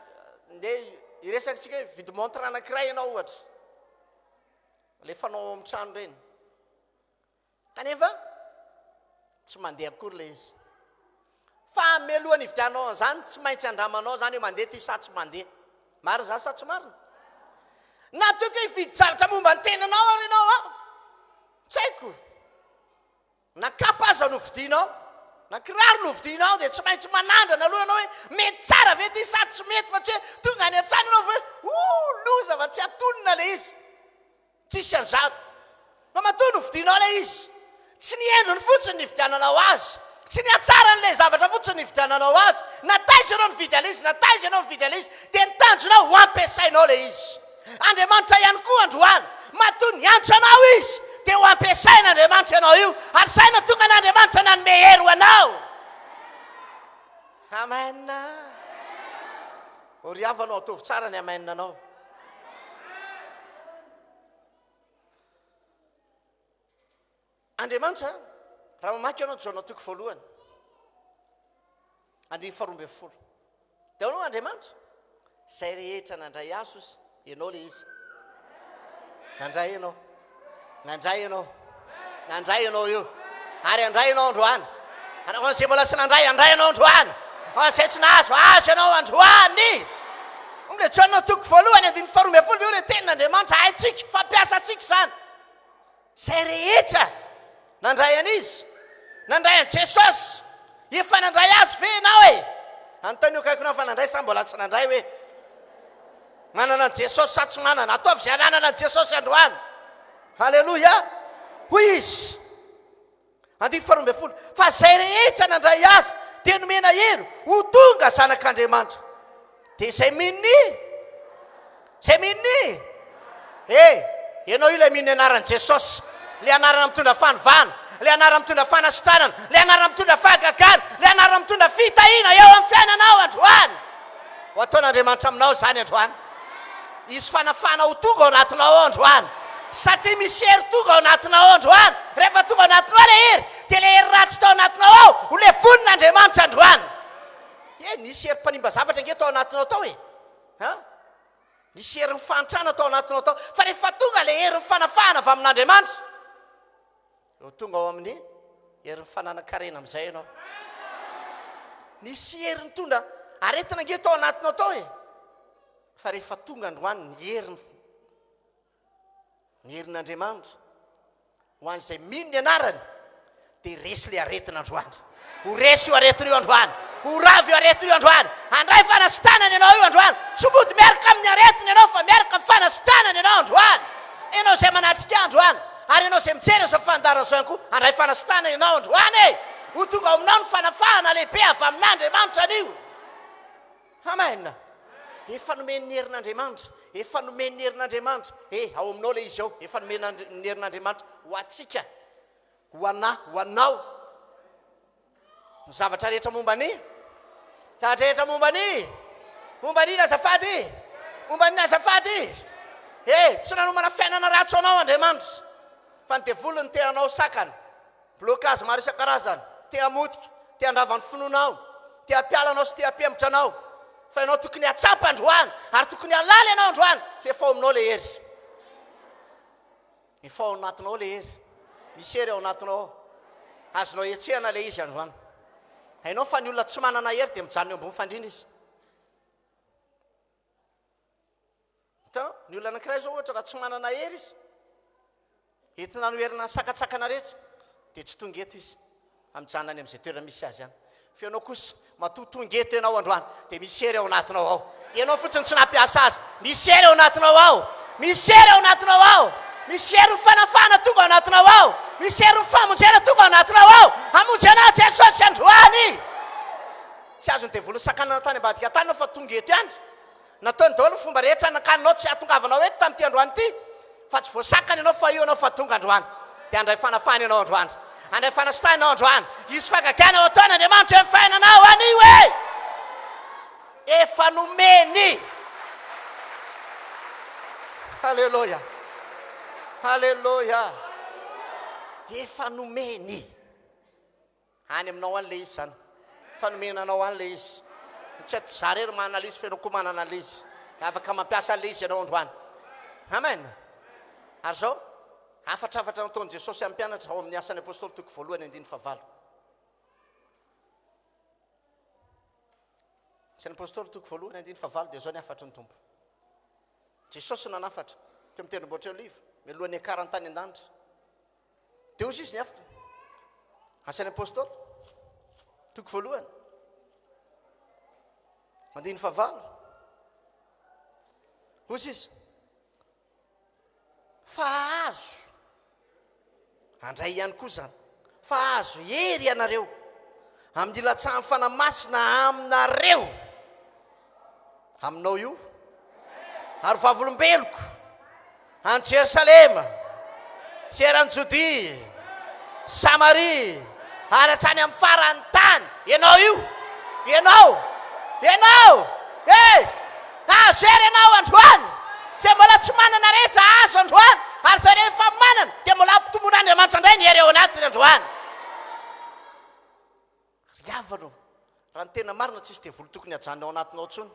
nde iresaka tsika hoe vidy montre anankiray ianao ohatra le fanao amin'ny trano reny kanefa tsy mandeha akory le izy fa melohany ividianao an'izany tsy maintsy andramanao zany hoe mandeha ty sa tsy mandeha marina zany sa tsy marina na toka hividy zavatra momba ny tenanao ary ianao a tsy haiko na kapa aza no vidinao na kiraro no vidinao dia tsy maintsy manandrana aloha ianao hoe mety tsara ve ty sa tsy mety fa tsy hoe tonga any an-trano ianao fa loza fa tsy atonina le izy tsisy an'izany fa matoa no vidinao le izy tsy ny endrony fotsiny ny vidiananao azy tsy ny atsara n'le zavatra fotsiny ny vidiananao azy nataiza ianao nividy ale izy nataiza ianao nividy ale izy dia nitanjonao ho ampiasainao le izy Andriamanitra ihany koa androany matoa ny antso anao izy dia ho ampiasain'Andriamanitra ianao io ary saina tonga n'Andriamanitra nanome hery ho anao amen ho riavanao atovy tsara ny amen anao Andriamanitra raha mamaky ianao jaona toko voalohany andiny faharoa ambin'ny folo dia anao Andriamanitra izay rehetra nandray azo izy ianao le izy nandray ianao nandray ianao nandray ianao io ary andray ianao androany anzay mbola tsy nandray andray ianao androany zay tsy nahazo azo ianao androany le jaona toko voalohany andiny faharoa ambin'ny folo io le tenin'Andriamanitra haitsika fampiasa atsika zany izay rehetra nandray an'izy nandray an' Jesosy efa nandray azy ve ianao e anontany io kaikonao fa nandray sa mbola tsy nandray hoe manana an' Jesosy sa tsy manana ataovy zay ananana an' Jesosy androany halleloia hoy izy andiny faharoa ambin'ny folo fa zay rehetra nandray azy dia nomena hery ho tonga zanak'Andriamanitra dia zay minny ianao io le miny anaran'i Jesosy le anarana mitondra fanovana le anarana mitondra fanasitranana le anarana mitondra fahagagana le anarana mitondra fitahina eo amin'ny fiainanao androany ho ataon'Andriamanitra aminao zany androany izy fanafana ho tonga ao anatinao ao androany satria misy hery tonga ao anatinao ao androany rehefa tonga ao anatinao le hery dia le hery ratsy tao anatinao ao ho le vonin'Andriamanitra androany nisy hery mpanimba zavatra nge tao anatinao tao e nisy hery mifantrana tao anatinao tao fa rehefa tonga le hery mifanafahana avy amin'Andriamanitra eo tonga ao amin'ny herin'ny fananakarena amin'izay ianao nisy heriny tondra aretina nge tao anatinao tao e fa rehefa tonga androany ny herin'Andriamanitra ho an'izay mino ny anarany dia resy le aretina androany ho resy io aretina io androany ho ravy io aretina io androany andray fanasitanany ianao io androany tsy mody miaraka amin'ny aretina ianao fa miaraka amin'ny fanasitanany ianao androany ianao izay manatrika androany ary ianao izay mijery izao fandarana izao ihany koa andray fanasitana ianao androany e ho tonga ao aminao ny fanafahana lehibe avy amin'Andriamanitra anio amen efa nomeny herin'Andriamanitra efa nomeny herin'Andriamanitra ao aminao le izy ao efa nomeny ny herin'Andriamanitra ho atsika ho anao ny zavatra rehetra mombany azafady mombany azafady tsy nanomana fiainana ratsy anao Andriamanitra fa ny devolony te anao sakana blokazy maro isan-karazany te hamotika te handravany finoanao te hampialanao sy te hampembotra anao fa ianao tokony hatsapa androany ary tokony halala ianao androany fa efa ao aminao le hery efa ao anatinao le hery misy hery ao anatinao ao azonao etsehana le izy androany hainao fa ny olona tsy manana hery dia mijanona eo ambony fandriana izy hitanao ny olona anankiray zao ohatra raha tsy manana hery izy entina noherina ny sakatsakana rehetra dia tsy tonga eto izy amijanany amin'izay toerana misy azy ihany fa ianao kosa matotonga eto ianao androany dia misy hery ao anatinao ao ianao fotsiny tsy nampiasa azy misy hery ao anatinao ao misy hery ao anatinao ao misy hery fanafana tonga ao anatinao ao misy hery famonjena tonga ao anatinao ao amonjy anao Jesosy androany tsy azony devoly sakana tany ambadika tany anao fa tonga eto ihany nataony daholo ny fomba rehetra nakaninao tsy hatongavanao eto tamin'ity androany ity fa tsy voasakana ianao fa io anao fa tonga androany dia andray fanafana ianao androany andray fanasitana ianao androany izy fagagana ao ataon'Andriamanitra eo fiainanao anio e efa nomeny halleloja halleloja efa nomeny any aminao an'le izy zany efa nomenanao an'le izy tsy aty za rery manana le izy fa ianao koa manana an'le izy afaka mampiasa an'le izy ianao androany amen ary zao afatrafatra nataon'i Jesosy amin'ny mpianatra ao amin'ny asan'ny apôstôly toko voalohany 15 asan'ny apôstôly toko voalohany 15 dia zao ny afatry ny tompo Jesosy nanafatra teo amin'ny tendrombohitra oliva mialohan'ny akarany tany an-danitra dia ozy izy ny afatra asan'ny apôstôly toko voalohany 15 ozy izy fa azo andray ihany koa zany fa azo hery ianareo amin'ny ilatsahan'ny fanamasina aminareo aminao io ary vavolombeloko any Jerosalema sy eran'ny Jodia Samaria ary hatrany amin'ny farany tany ianao io ianao azo hery ianao androany zay mbola tsy manana rehetra azo androany ary zay rehefa manana dia mbola ampitomboan'Andriamanitra indray ny hery ao anatiny androany riavanao raha ny tena marina tsisy devoly tokony hajanona ao anatinao tsony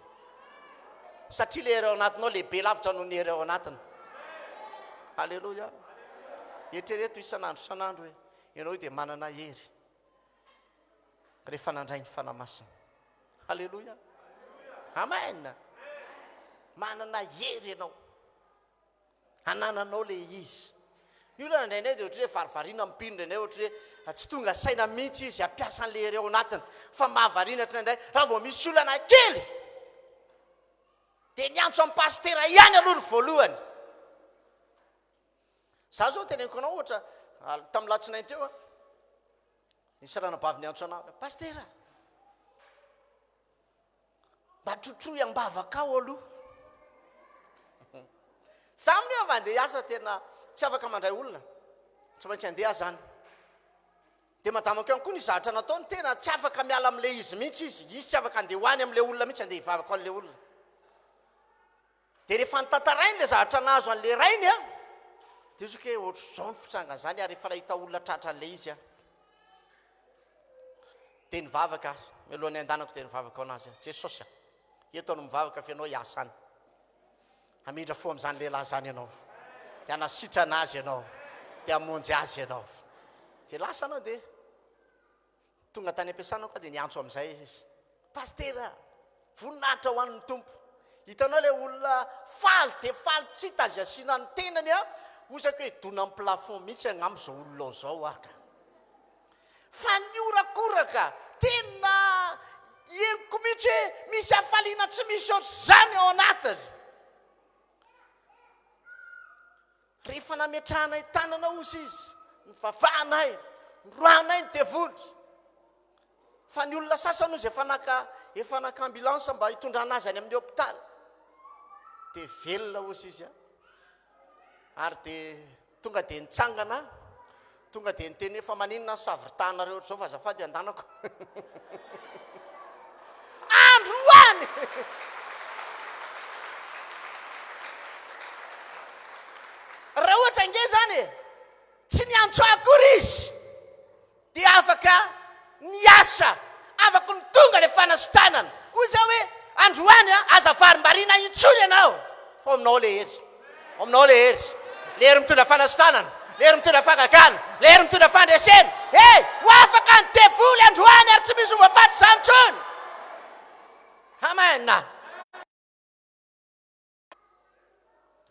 satria le hery ao anatinao lehibe lavitra noho ny hery ao anatiny halleloja eritrereto isan'andro hoe ianao io dia manana hery rehefa nandray ny fanamasina halleloja amen manana hery ianao anananao le izy ny olona indraindray dia ohatra hoe varivariana mipino indraindray ohatra hoe tsy tonga saina mihitsy izy hampiasa an'le hery ao anatiny fa mahavarinatra indray raha vao misy olana kely dia niantso amin'ny pastera ihany aloha ny voalohany za zao teneniko anao ohatra tamin'ny latsinainy teo nisy ranabavy niantso anao pastera mba trotroy ambavaka ao aloha za amin'ny eo mandeha asa tena tsy afaka mandray olona tsy maintsy andeha zany dia madamako ihany koa ny zatra nataony tena tsy afaka miala amin'le izy mihitsy izy tsy afaka andeha hoany amin'le olona mihitsy andeha hivavaka an'le olona dia rehefa nitantarainy le zavatra nazo an'le rainy a dia izy hoe ohatr' zao ny fitrangana zany ary rehefa nahita olona tratra an'le izy a dia nivavaka mialohan'ny an-danako dia nivavaka aonazy Jesosy eto no mivavaka fa ianao hiasa any amindra fo amin'izany lehilahy zany ianao dia hanasitra anazy ianao dia hamonjy azy ianao dia lasa anao dia tonga tany ampiasanao ka dia niantso amin'izay izy pastera voninahitra ho an'ny tompo hitanao ilay olona faly dia faly tsy hita azy asiana ny tenany a osaka hoe dona amin'ny plafond mihitsy agnambo izao olona zao aka fa niorakoraka tena eniko mihitsy hoe misy hafaliana tsy misy ohatr'izany ao anatiny rehefa nametrahanay tanana ozy izy nyvavahanay nyroanay ny devony fa ny olona sasany ozy efa naka ambulance mba hitondrana azy any amin'ny hôpitaly dia velona ozy izy ary dia tonga dia nitsangana tonga dia niteny efa maninona ny savritana reo zao fa azafady andanako androany raha ohatra nge zany tsy niantso akory izy dia afaka niasa afaka ny tonga le fanasitranana hoy zao hoe androany azavarym-barina intsony ianao fa aminao le hery aminao le hery le hery mitondra fanasitranana le hery mitondra fagagana le hery mitondra fandresena ho afaka ny devoly androany ary tsy misy ovafaty za mitsony amen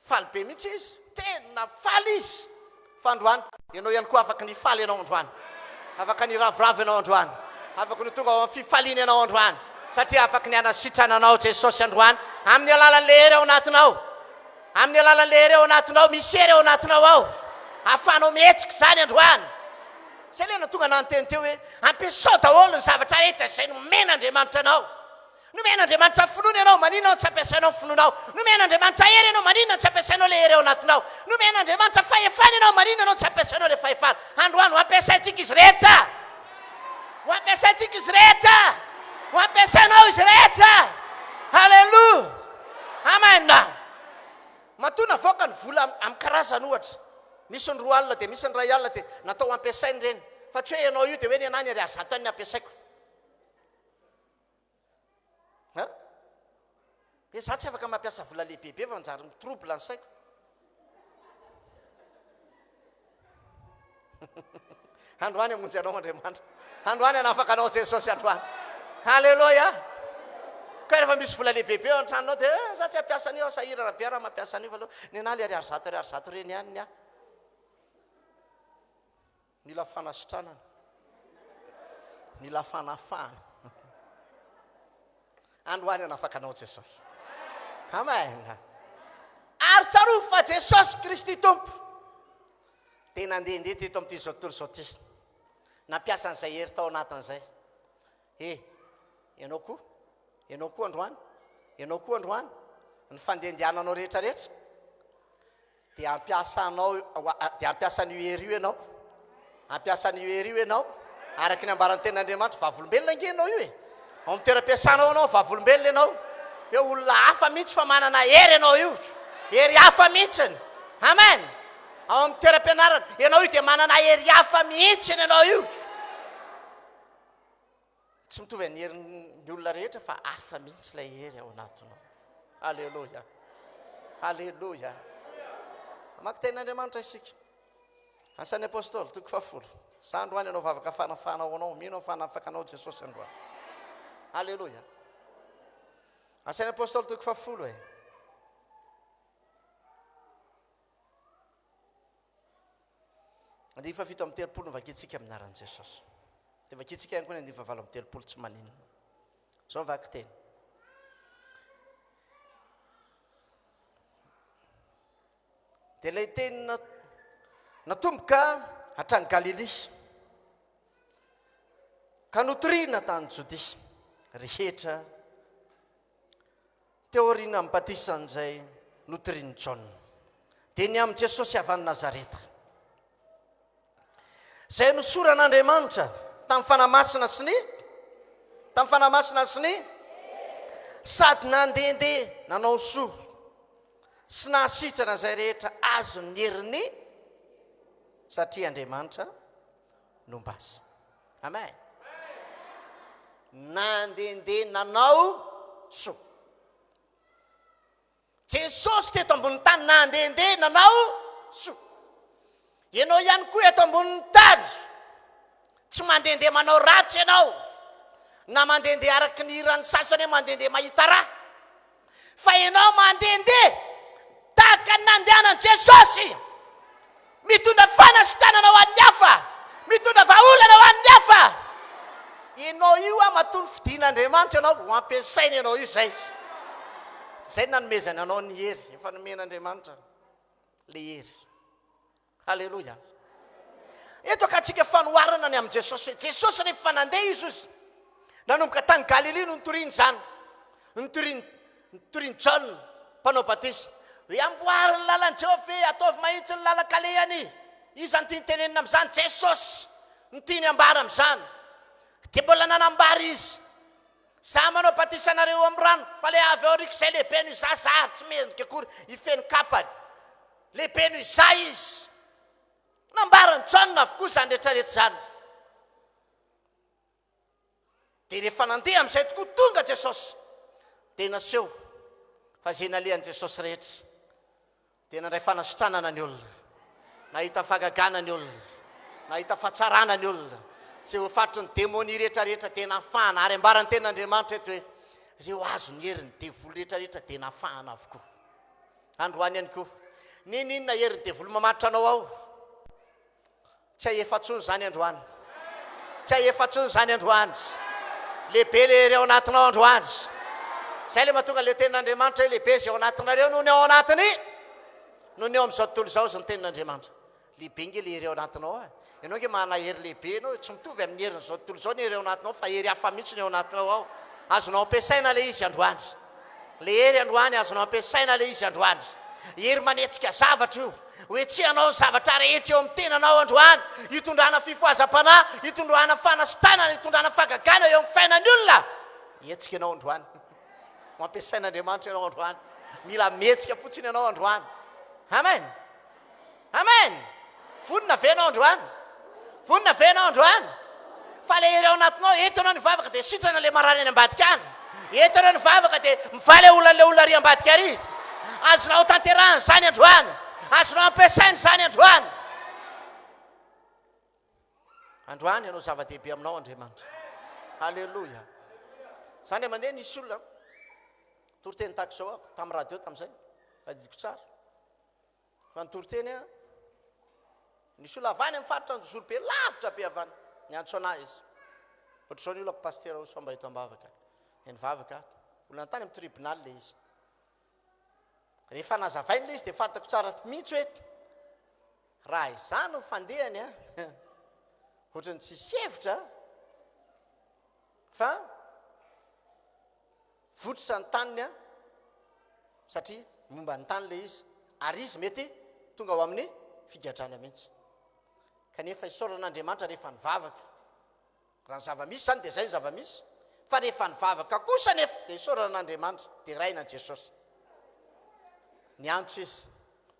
faly be mihitsy izy tena faly izy fa androany ianao ihany koa afaka ny faly ianao androany afaka ny ravoravo ianao androany afaka ny tonga amin'ny fifaliana ianao androany satria afaka ny anasitrananao Jesosy androany amin'ny alalan'le hery ao anatinao amin'ny alalan'le hery ao anatinao misy hery ao anatinao ao ahafahanao mihetsika zany androany zay lena tonga nanonteny teo hoe ampiasao daholo ny zavatra rehetra izay nomena Andriamanitra anao nomena Andriamanitra finoana ianao maninona tsy ampiasainao finoanao nomena Andriamanitra hery ianao maninona tsy ampiasainao le hery ao anatinao nomena Andriamanitra fahefana ianao maninona anao tsy ampiasainao le fahefana androany ho ampiasaintsika izy rehetra ho ampiasaintsika izy rehetra ho ampiasainao izy rehetra halleloha amen matona voaka ny vola amin'ny karazany ohatra misy ny roa alina dia misy ny ray alina dia natao ampiasainy reny fa tsy hoe ianao io dia hoe ny anany ary azato any ampiasaiko hoe za tsy afaka mampiasa vola lehibebe fa manjary mitrobla ny saiko androany amonjy anao Andriamanitra androany anafaka anao Jesosy androany halleloia ka rehefa misy vola lehibebe ao an-tranonao dia za tsy ampiasa an'io sahirana be raha mampiasa an'io fa aloha ny analy ary arizato reny ihany mila fanasitranana mila fanafana androany anafaka anao Jesosy amen ary tsaro fa Jesosy Kristy tompo dia nandehandeha teto amin'ity zao tontolo zao ty nampiasa an'izay hery tao anatin'izay ianao koa androany ny fandehandehananao rehetrarehetra dia ampiasa an'io hery io ianao ampiasa an'io hery io ianao araky ny ambaran'ny tenin'Andriamanitra vavolombelona nge ianao io ao amin'ny toeram-piasanao anao vavolombelona ianao hoe olona hafa mihitsy fa manana hery ianao io hery hafa mihitsiny amen ao amin'ny toeram-pianarana ianao io dia manana hery hafa mihitsiny ianao io tsy mitovy amin'ny herin'ny olona rehetra fa hafa mihitsy ilay hery ao anatinao alleloia alleloia amaky tenin'Andriamanitra isika asan'ny apôstôly 10 za androany ianao vavaka fanafana ao anao mino fanafaka anao Jesosy androany alleloia asan'ny apôstôly 10 andihy fafito amin'ny telopolo nivakitsika amin'ny anaran'i Jesosy dia vakitsika ihany koa ny andihy favalo amin'ny telopolo tsy maninona zao vaky teny dia ilay teny natomboka hatrany Galilia ka notoriana tany Jodia rehetra teoriana amin'ny batisan'izay notoriany Jaona dia ny amin'ny Jesosy avy any Nazareta izay nosoran'Andriamanitra tamin'ny fanamasina sy ny sady nandehandeha nanao soa sy nahasitrana izay rehetra azo ny heriny satria Andriamanitra nombasa amen nandehandeha nanao soa Jesosy teto ambony tany nandehandeha nanao soa ianao ihany koa eto ambony tany tsy mandehandeha manao ratsy ianao na mandehandeha araky ny irany sasany hoe mandehandeha mahita raha fa ianao mandehandeha tahaka ny nandehanan Jesosy mitondra fanasitanana ho an'ny hafa mitondra vahaolana ho an'ny hafa ianao io a matony fidian'Andriamanitra ianao ho ampiasaina ianao io zay nanomezana anao ny hery efa nomen'Andriamanitra le hery halleloja eto ka tsika fanoharana ny amin'i Jesosy hoe Jesosy rehefa nandeha izy nanomboka tany Galilea no nitoriany zany nitoriany John mpanao batisa hoe amboary ny lalany Jehovah ataovy mahitsy ny lalan-kalehany izy ny tiany tenenina amin'izany Jesosy ny tiany ambara amin'izany dia mbola nanambary izy za manao batisa anareo amin'ny rano fa le avy ao rik'izay lehibe noho izay tsy mendrika akory ifeny kapany lehibe noho izay izy nambarany John avokoa zany rehetrarehetra zany dia rehefa nandeha amin'izay tokoa tonga Jesosy dia naseho fa zay nalehan'i Jesosy rehetra dia nandray fanasitranana ny olona nahita fagagana ny olona nahita fahatsarana ny olona zay ho fatry ny démonie rehetrarehetra dia nafahana ary ambarany ten'Andriamanitra eto hoe zay ho azo ny herin'ny devoly rehetrarehetra dia nafahana avokoa androany ihany koa ninona herin'ny devoly mamatotra anao ao tsy ahefatsony zany androany tsy ahefatsony zany androany lehibe le hery ao anatinao androany zay le mahatonga le tenin'Andriamanitra hoe lehibe zay ao anatinareo noho ny ao anatiny noho ny ao amin'izao tontolo izao zany tenin'Andriamanitra lehibe nge le hery ao anatinao a ianao nge mana hery lehibe ianao tsy mitovy amin'ny herin'izao tontolo izao ny hery ao anatinao fa hery hafa mihitsy ny ao anatinao ao azonao ampiasaina le izy androany le hery androany azonao ampiasaina le izy androany hery manetsika zavatra io hoe tsy anao zavatra rehetra eo amin'ny tenanao androany hitondrana fifoazam-panahy hitondrana fanasitanana hitondrana fagagana eo amin'ny fiainan'ny olona hetsika ianao androany mampiasain'Andriamanitra ianao androany mila metsika fotsiny ianao androany amen amen vonina venao androany vonina venao androany fa le hery ao anatinao eto anao nivavaka dia sitrana le marany any ambadika any eto anao nivavaka dia mivaly olonan'le olona ry ambadika ary izy azonao tanterahany zany androany azonao ampiasainy zany androany androany ianao zava-dehibe aminao Andriamanitra halleloja zany le mandeha nisy olona toriteny tahaka izao ako tamin'ny radio tamin'izay radiko tsara fa nytoriteny a nisy olona avany amin'ny faritra ny zoro be lavitra be avany niantso anahy izy ohatra zao ny olako pastera so mba hito ambavaka dia nivavaka ato olona tany amin'ny tribunal le izy rehefa nazavainy le izy dia fantako tsara mihitsy hoe raha izany no fandehany a ohatra ny tsisy hevitra fa votritra ny taniny a satria momba ny tany le izy ary izy mety tonga ao amin'ny figadrana mihitsy kanefa isaoran'Andriamanitra rehefa nivavaka raha ny zava-misy zany dia zay ny zava-misy fa rehefa nivavaka kosa nefa dia isaoran'Andriamanitra dia raina an Jesosy niantso izy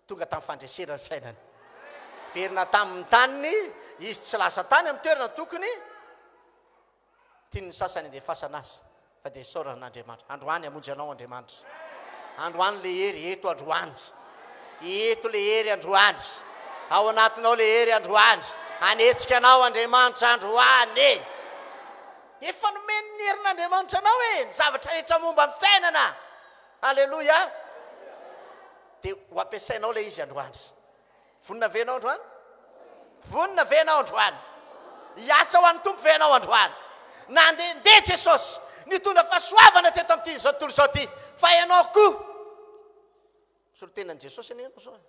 tonga tamin'ny fandresena ny fiainany verina tamin'ny taniny izy tsy lasa tany amin'ny toerana tokony tiany sasany andefasana azy fa dia isaoran'Andriamanitra androany hamonjy anao Andriamanitra androany le hery eto androany eto le hery androany ao anatinao le hery androany anetsika anao Andriamanitra androany efa nomeny ny herin'Andriamanitra anao hoe ny zavatra rehetra momba amin'ny fiainana halleloja dia ho ampiasainao le izy androany vonina venao androany vonina venao androany hiasa ho an'ny tompo venao androany nandehandeha Jesosy nitondra fahasoavana teto amin'ity zao tontolo izao ty fa ianao koa solotenan'i Jesosy anie ianao zao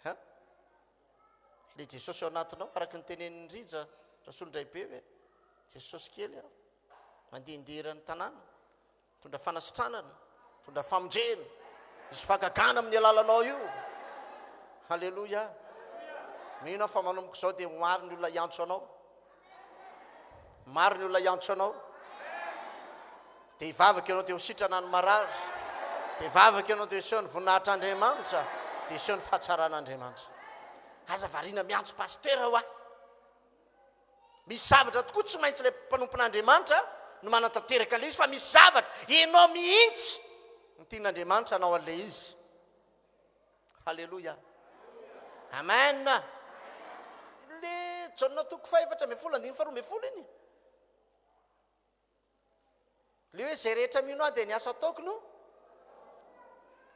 ha le Jesosy ao anatinao araky ny tenenin'ny rija rasolondraibe hoe Jesosy kely ao mandehandeherany tanàna tondra fanasitranana tondra famondrena misy fagagana amin'ny alalanao io halleloja mino fa manomboka izao dia maro ny olona iantso anao maro ny olona iantso anao dia hivavaka ianao dia ho sitrana ny marary dia hivavaka ianao dia hiseho ny voninahitr'Andriamanitra dia hiseho ny fahatsaran'Andriamanitra aza variana miantso pastera ho ahy misy zavatra tokoa tsy maintsy ilay mpanompon'Andriamanitra no manatanteraka le izy fa misy zavatra ianao mihitsy ny tian'Andriamanitra anao an'le izy halleloja amen le tsonona toko faefatra me folo andiny faharoa me folo iny le hoe zay rehetra mino ahy dia ny asa ataoko no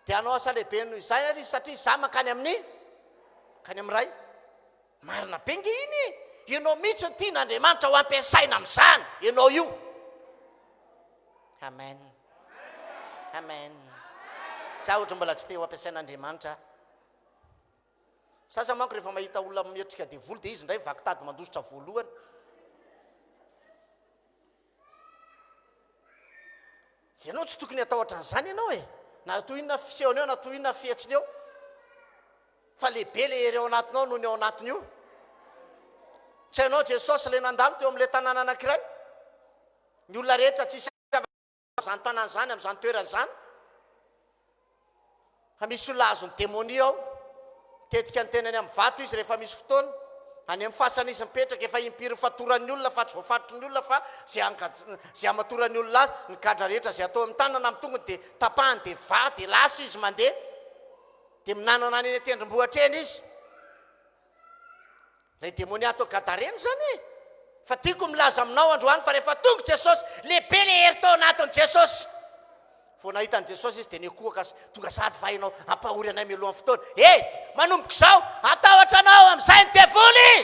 dia anao asa lehibe noho izay ary satria za makany amin'ray marina bengy iny ianao mihitsy ny tian'Andriamanitra ho ampiasaina amin'izany ianao io amen amen za ohatra mbola tsy te ho ampiasain'Andriamanitra sasa manko rehefa mahita olona mietrika devoly dia izy indray vaky tady mandositra voalohany ianao tsy tokony atao ohatran'izany ianao e na toy inona fisehony eo na toy inona fihetsiny eo fa lehibe le hery ao anatinao noho ny ao anatiny io tsy hainao Jesosy le nandalo teo amin'ilay tanàna anankiray ny olona rehetra tsisy zany tanàna zany amin'izany toerana zany fa misy olona azony demonia ao tetika ny tenany amin'ny vato izy rehefa misy fotoana any amin'ny fasana izy mipetraka efa impiry fatoran'ny olona fa tsy voafatotry ny olona fa zay amatoran'ny olona azy ny gadra rehetra zay atao amin'ny tanana amin'ny tongony dia tapahany dia va dia lasa izy mandeha dia minanana any eny tendrombohitra eny izy lay demonia atao gadareny zany fa tiako milaza aminao androany fa rehefa tonga Jesosy lehibe le hery tao anatin'i Jesosy vao nahitan'i Jesosy izy dia nikoaka tonga sady vahinao ampahory anay mialohan'ny fotoana manomboka izao atahotra anao amin'izay ny devoly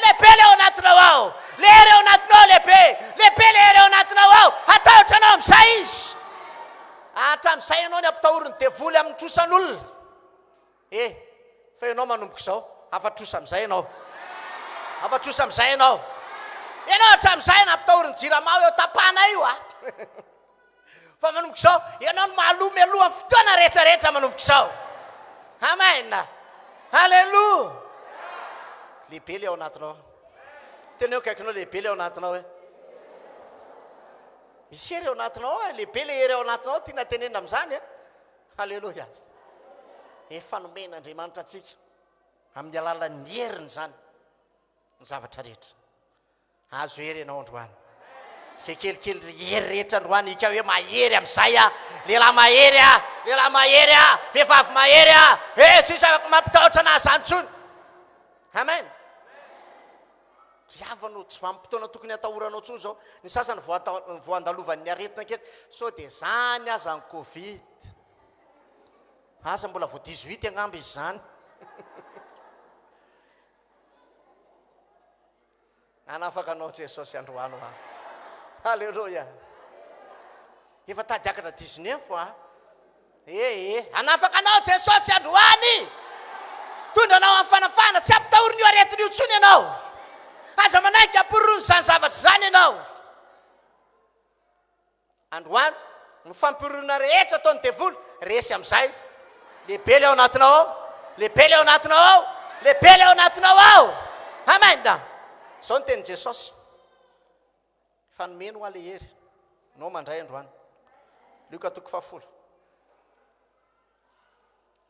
lehibe le ao anatinao ao le hery ao anatinao lehibe le hery ao anatinao ao atahotra anao amin'izay izy hatramin'izay ianao ny ampitahory ny devoly amin'ny trosan'olona fa ianao manomboka izao afa-trosa amin'izay ianao afa-trosa amin'izay ianao hatramin'izay nampitahory ny jiramao eo tapana io fa manomboka izao ianao no mahalomy alohan'ny fotoana rehetrarehetra manomboka izao amen halleloha lehibe le ao anatinao teneo kaikinao lehibe le ao anatinao misy hery ao anatinao lehibe le hery ao anatinao tiana tenenina amin'izany halleloha fanomen'Andriamanitra atsika amin'ny alalan'ny heriny zany ny zavatra rehetra azo hery ianao androany zay kelikely hery rehetra androany ika hoe mahery amin'izay lehilahy mahery vehivavy mahery tsisy afaka mampitahotra anazy zany tsony amen riavano tsy vanim-potoana tokony atahoranao tsony zao ny sasany voandalovan'ny aretina kely sao dia zany aza ny covid asa mbola vo 18 angamba izy zany anafaka anao Jesosy androano halleloja efa tadiakatra 19 fois anafaka anao Jesosy androany tondra anao amin'ny fanafana tsy ampitahory nio aretiny io tsony ianao aza manaiky amporono zany zavatra zany ianao androany ny fampirorona rehetra ataony devoly resy amin'izay lehibe le ao anatinao ao lehibe le ao anatinao ao lehibe le ao anatinao ao amen zao ny teny Jesosy fanomeno ho ale hery nao mandray androany Luka toko fahafolo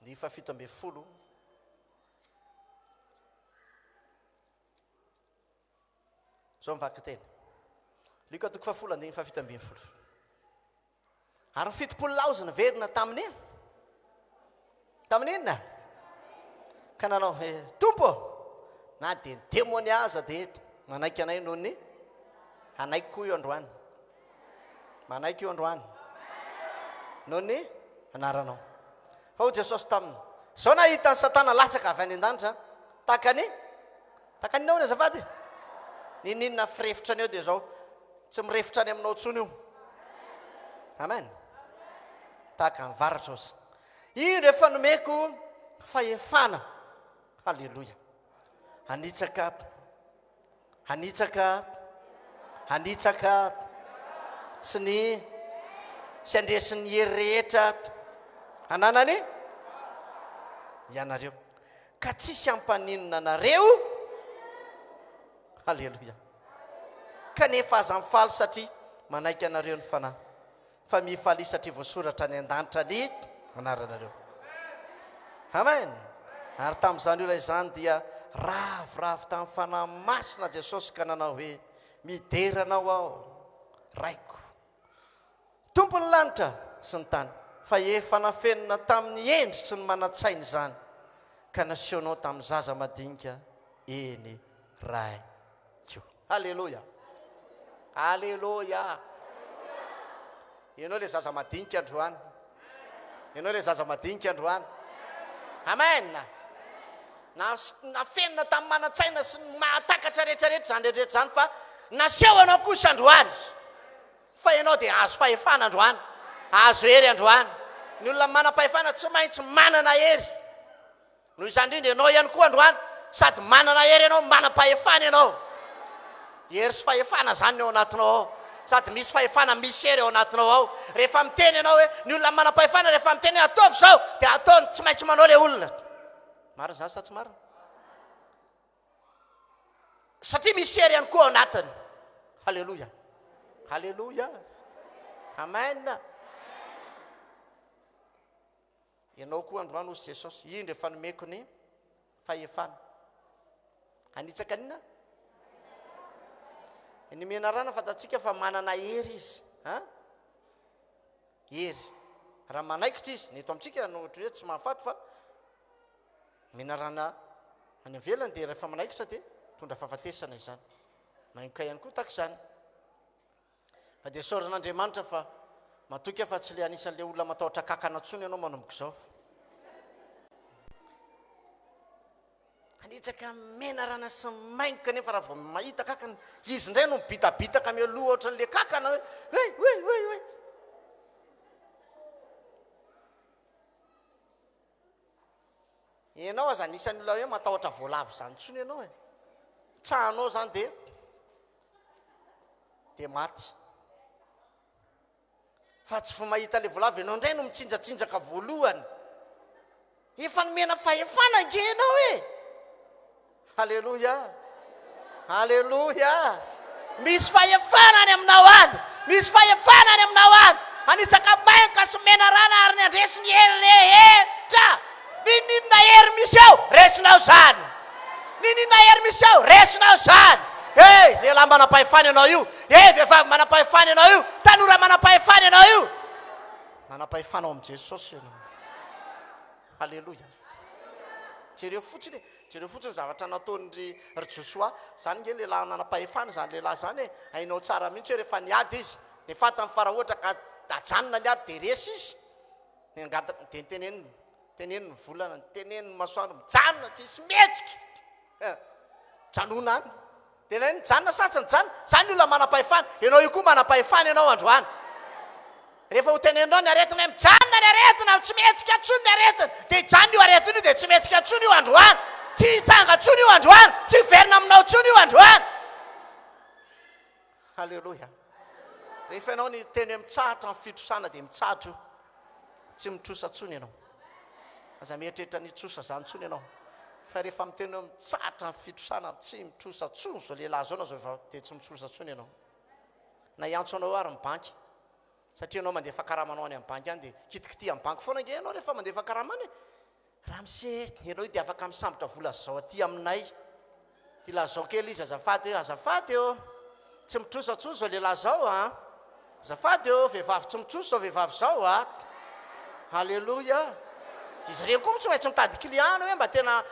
ny fafito amby folo zao mivaky teny Luka toko fahafolo andiny fafito amby folo ary fitopolo laozina verina tamin'iny inona ka nanao tompo na dia ny demonia aza dia manaiky anay noho ny anaiky koa io androany manaiky io androany noho ny anaranao fa ho Jesosy taminy zao nahita ny Satana latsaka avy any an-danitra taka ninao ny azafady ninina firefitrany eo dia zao tsy mirefitra any aminao tsony io amen tahaka nivaratra ozy io rehefa nomeko fahefana halleloja hanitsaka sy andresin'ny hery rehetra ananany ianareo ka tsisy ampaninona anareo halleloja kanefa aza mifaly satria manaiky anareo ny fanahy fa mifaly satria voasoratra ny an-danitra ny anaranareo amen ary tamin'izany io raha izany dia ravoravo tamin'ny fanahy masina Jesosy ka nanao hoe mideranao aho raiko tompony lanitra sy ny tany fa efa nafenina tamin'ny endry sy ny manatsainy zany ka nasehonao tamin'ny zaza madinika eny raiko. Alleloia, alleloia. Ianao le zaza madinika androany, ianao le zaza madinika androany. Amen. Na fenina tamin'ny manan-tsaina sy mahatakatra rehetrarehetra zany rehetrarehetra zany fa naseho anao kosa androany fa ianao dia azo fahefana androany, azo hery androany. Ny olona manam-pahefana tsy maintsy manana hery. Noho izany indrindra ianao ihany koa androany sady manana hery ianao, manam-pahefana ianao. Hery sy fahefana zany ao anatinao ao, sady misy fahefana misy hery ao anatinao ao. Rehefa miteny ianao hoe ny olona manam-pahefana rehefa miteny ataovy zao dia ataony, tsy maintsy manao le olona. Marina zany sa tsy marina? Satria misy hery ihany koa ao anatiny. Halleloia, halleloia, amen. Ianao koa androany hozy Jesosy, indra efa nomeko ny fahefana. Anitsaka anina? Ny menarana fatatsika fa manana hery izy. Hery. Raha manaikitra izy, ny eto amintsika no ohatra hoe tsy mahafaty fa menarana any avelany dia rehefa manaikitra dia tondra fahafatesana izany. Mainoka ihany koa tahaka izany. Fa dia soran'Andriamanitra fa matoky fa tsy le anisan'le olona matahotra kakana ntsony ianao manomboka izao. Anitsaka menarana sy maingoka nefa raha vao mahita kakana, izy indray no mibitabitaka mialoha ohatran'le kakana hoe. Ianao aza anisan'ny olona hoe matahotra voalavo zany ntsony ianao e. Tsahanao zany dia maty. Fa tsy vao mahita le voalavo ianao indray no mitsinjatsinjaka voalohany. Efa nomena fahefana ange ianao e. Halleluia, halleluia. Misy fahefana any aminao any, misy fahefana any aminao any. Anitsaka maingoka sy menarana ary ny andresiny hery rehetra. Ninona hery misy ao, resinao zany. Ninona hery misy ao, resinao zany. Hey, lehilahy manam-pahefana ianao io. Hey, vehivavy manam-pahefana ianao io. Tanora manam-pahefana ianao io. Manam-pahefana ao amin'i Jesosy ianao. Halleluia. Jereo fotsiny zavatra nataon'ry Joshua, zany nge lehilahy nanam-pahefana zany lehilahy zany e. Hainao tsara mihitsy hoe rehefa niady izy, dia fatany fara ohatra ka ajanona ny ady dia resy izy. Dia teneniny volana, teneniny masoandro, mijanona tsisy mihetsika. Janona any. Teneniny janona satsany janona. Zany olona manam-pahefana. Ianao io koa manam-pahefana ianao androany. Rehefa ho tenenao ny aretina, mijanona ny aretina, tsy mihetsika atsony ny aretina. Dia janona io aretina io dia tsy mihetsika atsony io androany. Tsy hitsanga atsony io androany. Tsy hiverina aminao atsony io androany. Halleluia. Rehefa ianao ny teny mitsahatra ny fitrosana dia mitsahatra io. Tsy mitrosa atsony ianao. Aza mieritreritra nitsosa zany ntsony ianao. Fa rehefa miteny mitsahatra ny fitrosana, tsy mitrosa atsony zao lehilahy zao na zao dia tsy mitrosa atsony ianao. Na iantso anao ary ny banky. Satria ianao mandefa karamanao any amin'ny banky any dia kitikity amin'ny banky foana nge ianao rehefa mandefa karamany. Raha misy ianao dia afaka misambotra vola zao aty aminay. Ila zao kely izy azafady eo. Tsy mitrosa atsony zao lehilahy zao a. Azafady eo, vehivavy tsy mitrosa zao vehivavy zao a. Halleluia. Izy reo koa tsy maintsy mitady client hoe mba tena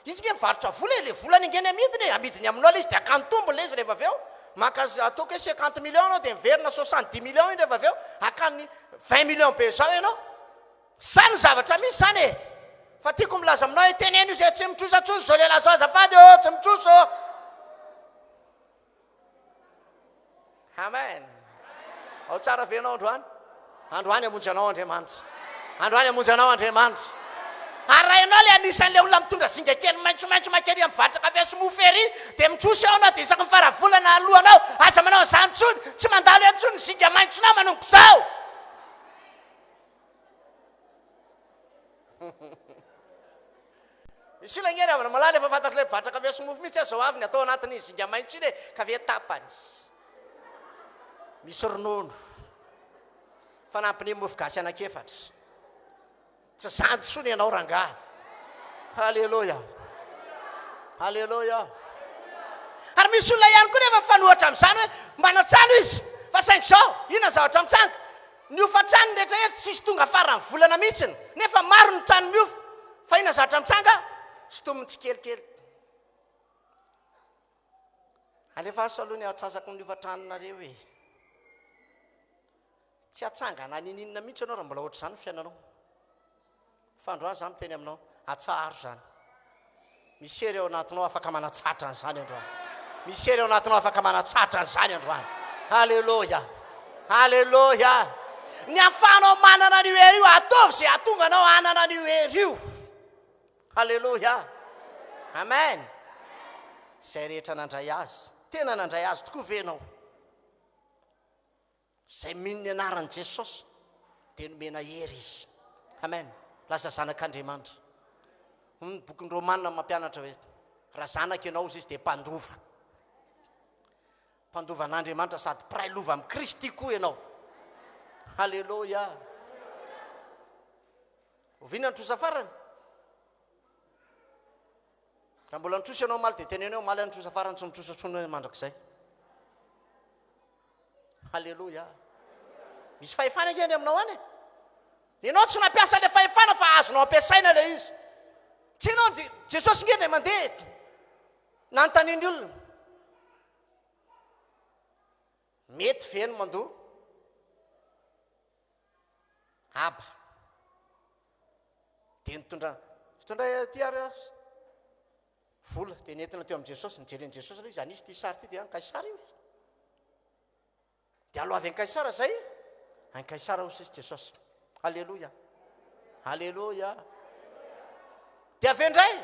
izy nge mivarotra vola le volany ingeny amidiny aminao le izy dia akantombony le izy rehefa avy eo. Maka ataoko hoe 50 millions anao dia miverina 70 millions iny rehefa avy eo. Akany 20 millions be zao ianao. Sany zavatra misy zany e. Fa tiako milaza aminao hoe teneno izy tsy mitrosa atsony zao lehilahy zao azafady eo, tsy mitrosa. Amen. Ao tsara venao androany. Androany amonjy anao Andriamanitra. Androany amonjy anao Andriamanitra. Ary raha ianao le anisan'le olona mitondra zinga kely maitsomaitso makery amin'ny mivarotra kafe sy mofery dia mitrosa ao anao dia isaky ny faravolana alohanao aza manao an'izany ntsony, tsy mandalo antsony ny zinga maitsonao manomboka izao. Misy olona ngery avana malala efa fantatra le mivarotra kafe sy mofo mihitsy zao avy ny atao anatin'ny zinga maitso iny e, kafe tapany. Misy ronono. Fanampiny mofo gasy anakefatra. Tsy zany tsony ianao rangahy. Halleluia. Halleluia. Ary misy olona ihany koa nefa fanohatra amin'izany hoe manao trano izy fa saingy zao inona zavatra mitsanga. Miofa trano rehetrarehetra tsisy tonga farany volana mihitsiny. Nefa maro ny trano miofa. Fa inona zavatra mitsanga? Sotominy tsikelikely. alefa aso aloha ny atsasaky ny livatranonareo e tsy atsangana nininina mihitsy anao raha mbola ohatr' zany fiainanao fa androany zany miteny aminao atsaharo zany misy ery ao anatinao afaka manatsatra an'izany androany misy ery ao anatinao afaka manatsatra an'izany androany halleloia halleloia ny afanao manana an'io hery io ataovy zay atonga anao anana an'io hery io halleloia amen zay rehetra nandray azy tena nandray azy tokoa venao zay minny anaran'i Jesosy dia nomena hery izy amen lasa zanak'Andriamanitra ny bokin'ny Romanina mampianatra hoe raha zanaka ianao izy dia mpandovan'Andriamanitra sady mpiray lova amin'ny Kristy koa ianao halleloia oviana nitrosa farany raha mbola nitrosa ianao maly dia tenenao maly nitrosa farany tsy mitrosatsony mandrakizay halleloia misy fahefana keny aminao any ianao tsy nampiasa le fahefana fa azonao ampiasaina le izy tsy ianao Jesosy ngeny mandeha nanontaniany olona mety ve no mandoa aba dia nitondra ty ary vola dia nentina teo amin'i Jesosy nijereny Jesosy le izy anisy ty sary ty dia any Kaisara io dia aloha avy any Kaisara zay any Kaisara hozy izy Jesosy halleloia halleloia dia avy indray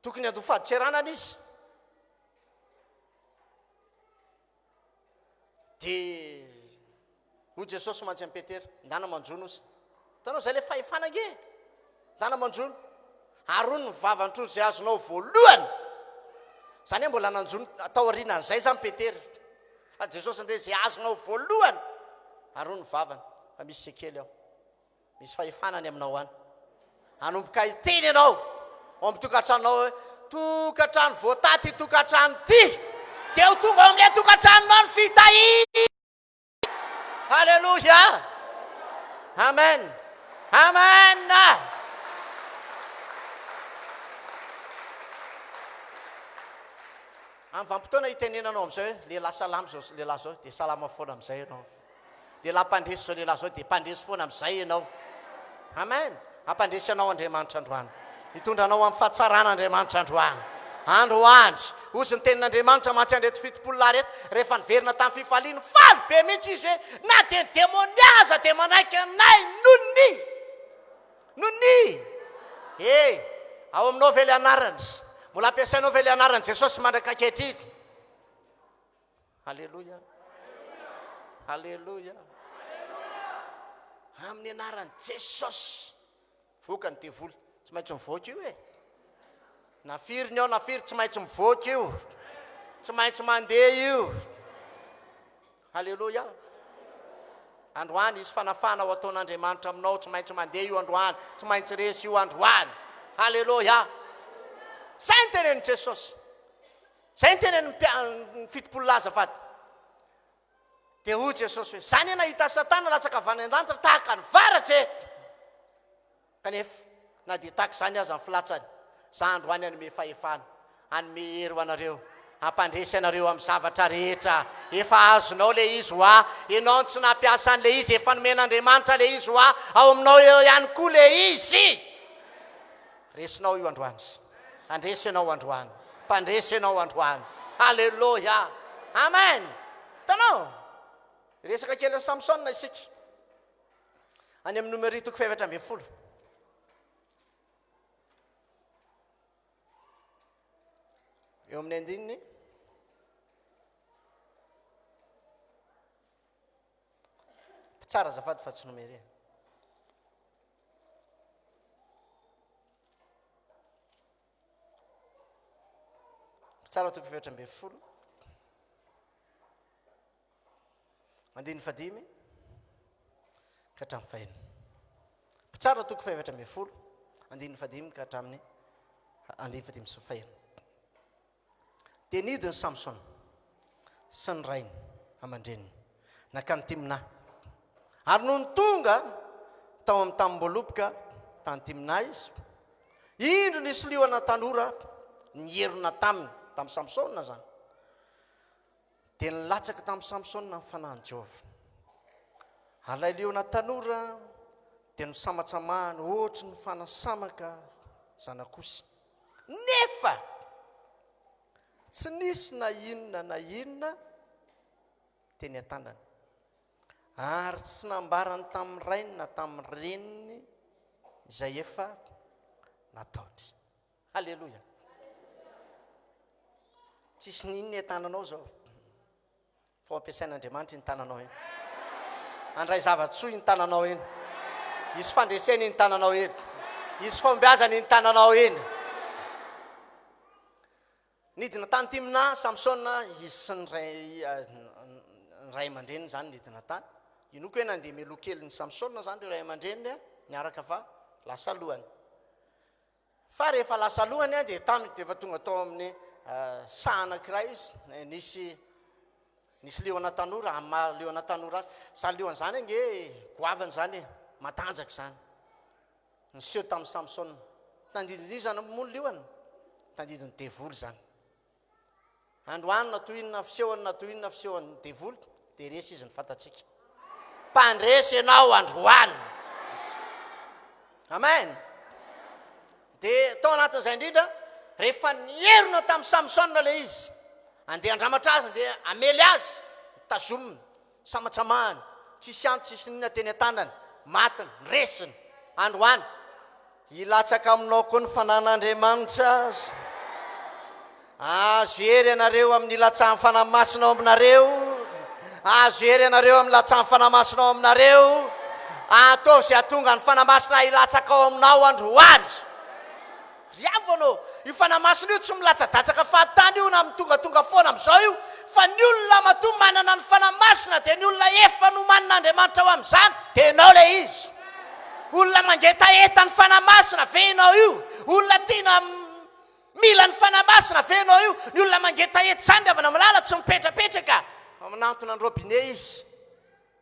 tokony ando faditseranana izy dia hoy Jesosy mantsy amin'ny Petera ndana manjono izy hitanao zay le fahefana nge ndana manjono arony ny vavanytrony zay azonao voalohany zany hoe mbola nanjono atao arinan'izay zany Petera fa Jesosy nde zay azonao voalohany arony ny vavany fa misy sekely ao misy fahefanany aminao any anomboka iteny ianao ao amin'ny tokantranonao hoe tokantrano voataty tokantrano ty dia ho tonga ao amin'ilay tokantranonao ny fitahiny halleloia amen amen amin'ny vanim-potoana hitenenanao amin'izay hoe lehilahy salamo zao lehilahy zao dia salama foana amin'izay ianao lehilahy mpandresy zao lehilahy zao dia mpandresy foana amin'izay ianao amen ampandresy anao Andriamanitra androany hitondranao amin'ny fahatsaràn'Andriamanitra androany androany ozy ny tenin'Andriamanitra mahatsy andreto fitopolona reto rehefa niverina tamin'ny fifaliany faly be mihitsy izy hoe na dia demoniaza dia manaiky anay nony ao aminao ve le anarany mbola ampiasainao ve le anarany Jesosy mandraka ankehitriny halleloia halleloia amin'ny anarany Jesosy vokany devoly tsy maintsy mivoaka io e nafiriny ao nafiry tsy maintsy mivoaka io tsy maintsy mandeha io halleloia androany izy fanafana ho ataon'Andriamanitra aminao tsy maintsy mandeha io androany tsy maintsy resy io androany halleloia zay ny tenen'i Jesosy zay ny tenen'ny fitopolo azafady dia hoy Jesosy hoe zany ena hita Satana latsaka avy any an-danitra tahaka ny varatra e kanefa na dia tahaka izany aza ny filatsany za androany anome fahefana anome hery ho anareo ampandresy anareo amin'ny zavatra rehetra efa azonao le izy hoa ianao tsy nampiasa an'le izy efa nomen'Andriamanitra le izy hoa ao aminao eo ihany koa le izy resinao io androany andresy ianao androany mpandresy ianao androany halleloia amen hitanao resaka kely ny Samsona isika any amin'ny numéro toko 7 eo amin'ny andininy mpitsara azafady fa tsy numéro mpitsara toko 7 andiny fadimy ka hatramin'ny fahiny mpitsara toko 7 andiny fadimy ka hatramin'ny andiny fadimy sy fahiny dia nidiny Samsona sy ny rainy aman-dreniny nakany Timna ary noho ny tonga tao amin'ny tambolopoka tany Timna izy indro nisy lioana tanora nyherona taminy tamin'ny Samsona zany dia nilatsaka tamin'ny Samsona ny fanahin'i Jehova. Alailiona tanora dia nisamatsamahany ohatry ny fanasamaka zanakosy. Nefa tsy nisy na inona teny an-tanany ary tsy nambarany tamin'ny rainy na tamin'ny reniny izay efa nataony. Halleloja. Tsisy ninona tananao zao fa ampiasain'Andriamanitra ny tananao iny. Andray zavatsoa ny tananao iny. Isy fandreseny ny tananao iny. Isy fombiazany ny tananao iny. Nidina tany Timna Samsona izy sy ny ray aman-dreniny zany nidina tany. Inoko hoe nandeha melokely ny Samsona zany ray aman-dreniny niaraka fa lasa lohany. Fa rehefa lasa lohany dia taminy dia efa tonga tao amin'ny sahanankiray izy nisy leona tanora amin'ny leona tanora azy. Zany leona zany nge goavany zany matanjaka zany. Niseho tamin'ny Samsona. Tandidiny zany mono leona. Tandidiny devoly zany. Androany na toinona fisehony devoly dia resy izy ny fatatsika. Mpandresy ianao androany. Amen. Dia tao anatin'izay indrindra rehefa nierina tamin'ny Samsona le izy andeha andramatra azy dia amely azy tazominy samatsamahany tsisy anto tsisy nina teny an-tanany matiny resiny androany. Ilatsaka aminao koa ny fanan'Andriamanitra azo hery ianareo amin'ny latsahan'ny fanahy masinao aminareo. Azo hery ianareo amin'ny latsahan'ny fanahy masinao aminareo. Ataovy izay atonga ny fanahy masina ilatsaka ao aminao androany. Riavo anao, io fanahy masina io tsy milatsa-datsaka fahatany io na mitongatonga foana amin'izao io, fa ny olona matoa manana ny fanahy masina dia ny olona efa nomanin'Andriamanitra ao amin'izany dia ianao le izy. Olona mangeta eta ny fanahy masina venao io. Olona tiana mila ny fanahy masina venao io. Ny olona mangeta eta izany dia avy namilala tsy mipetrapetraka. Amin'antony ny robinet izy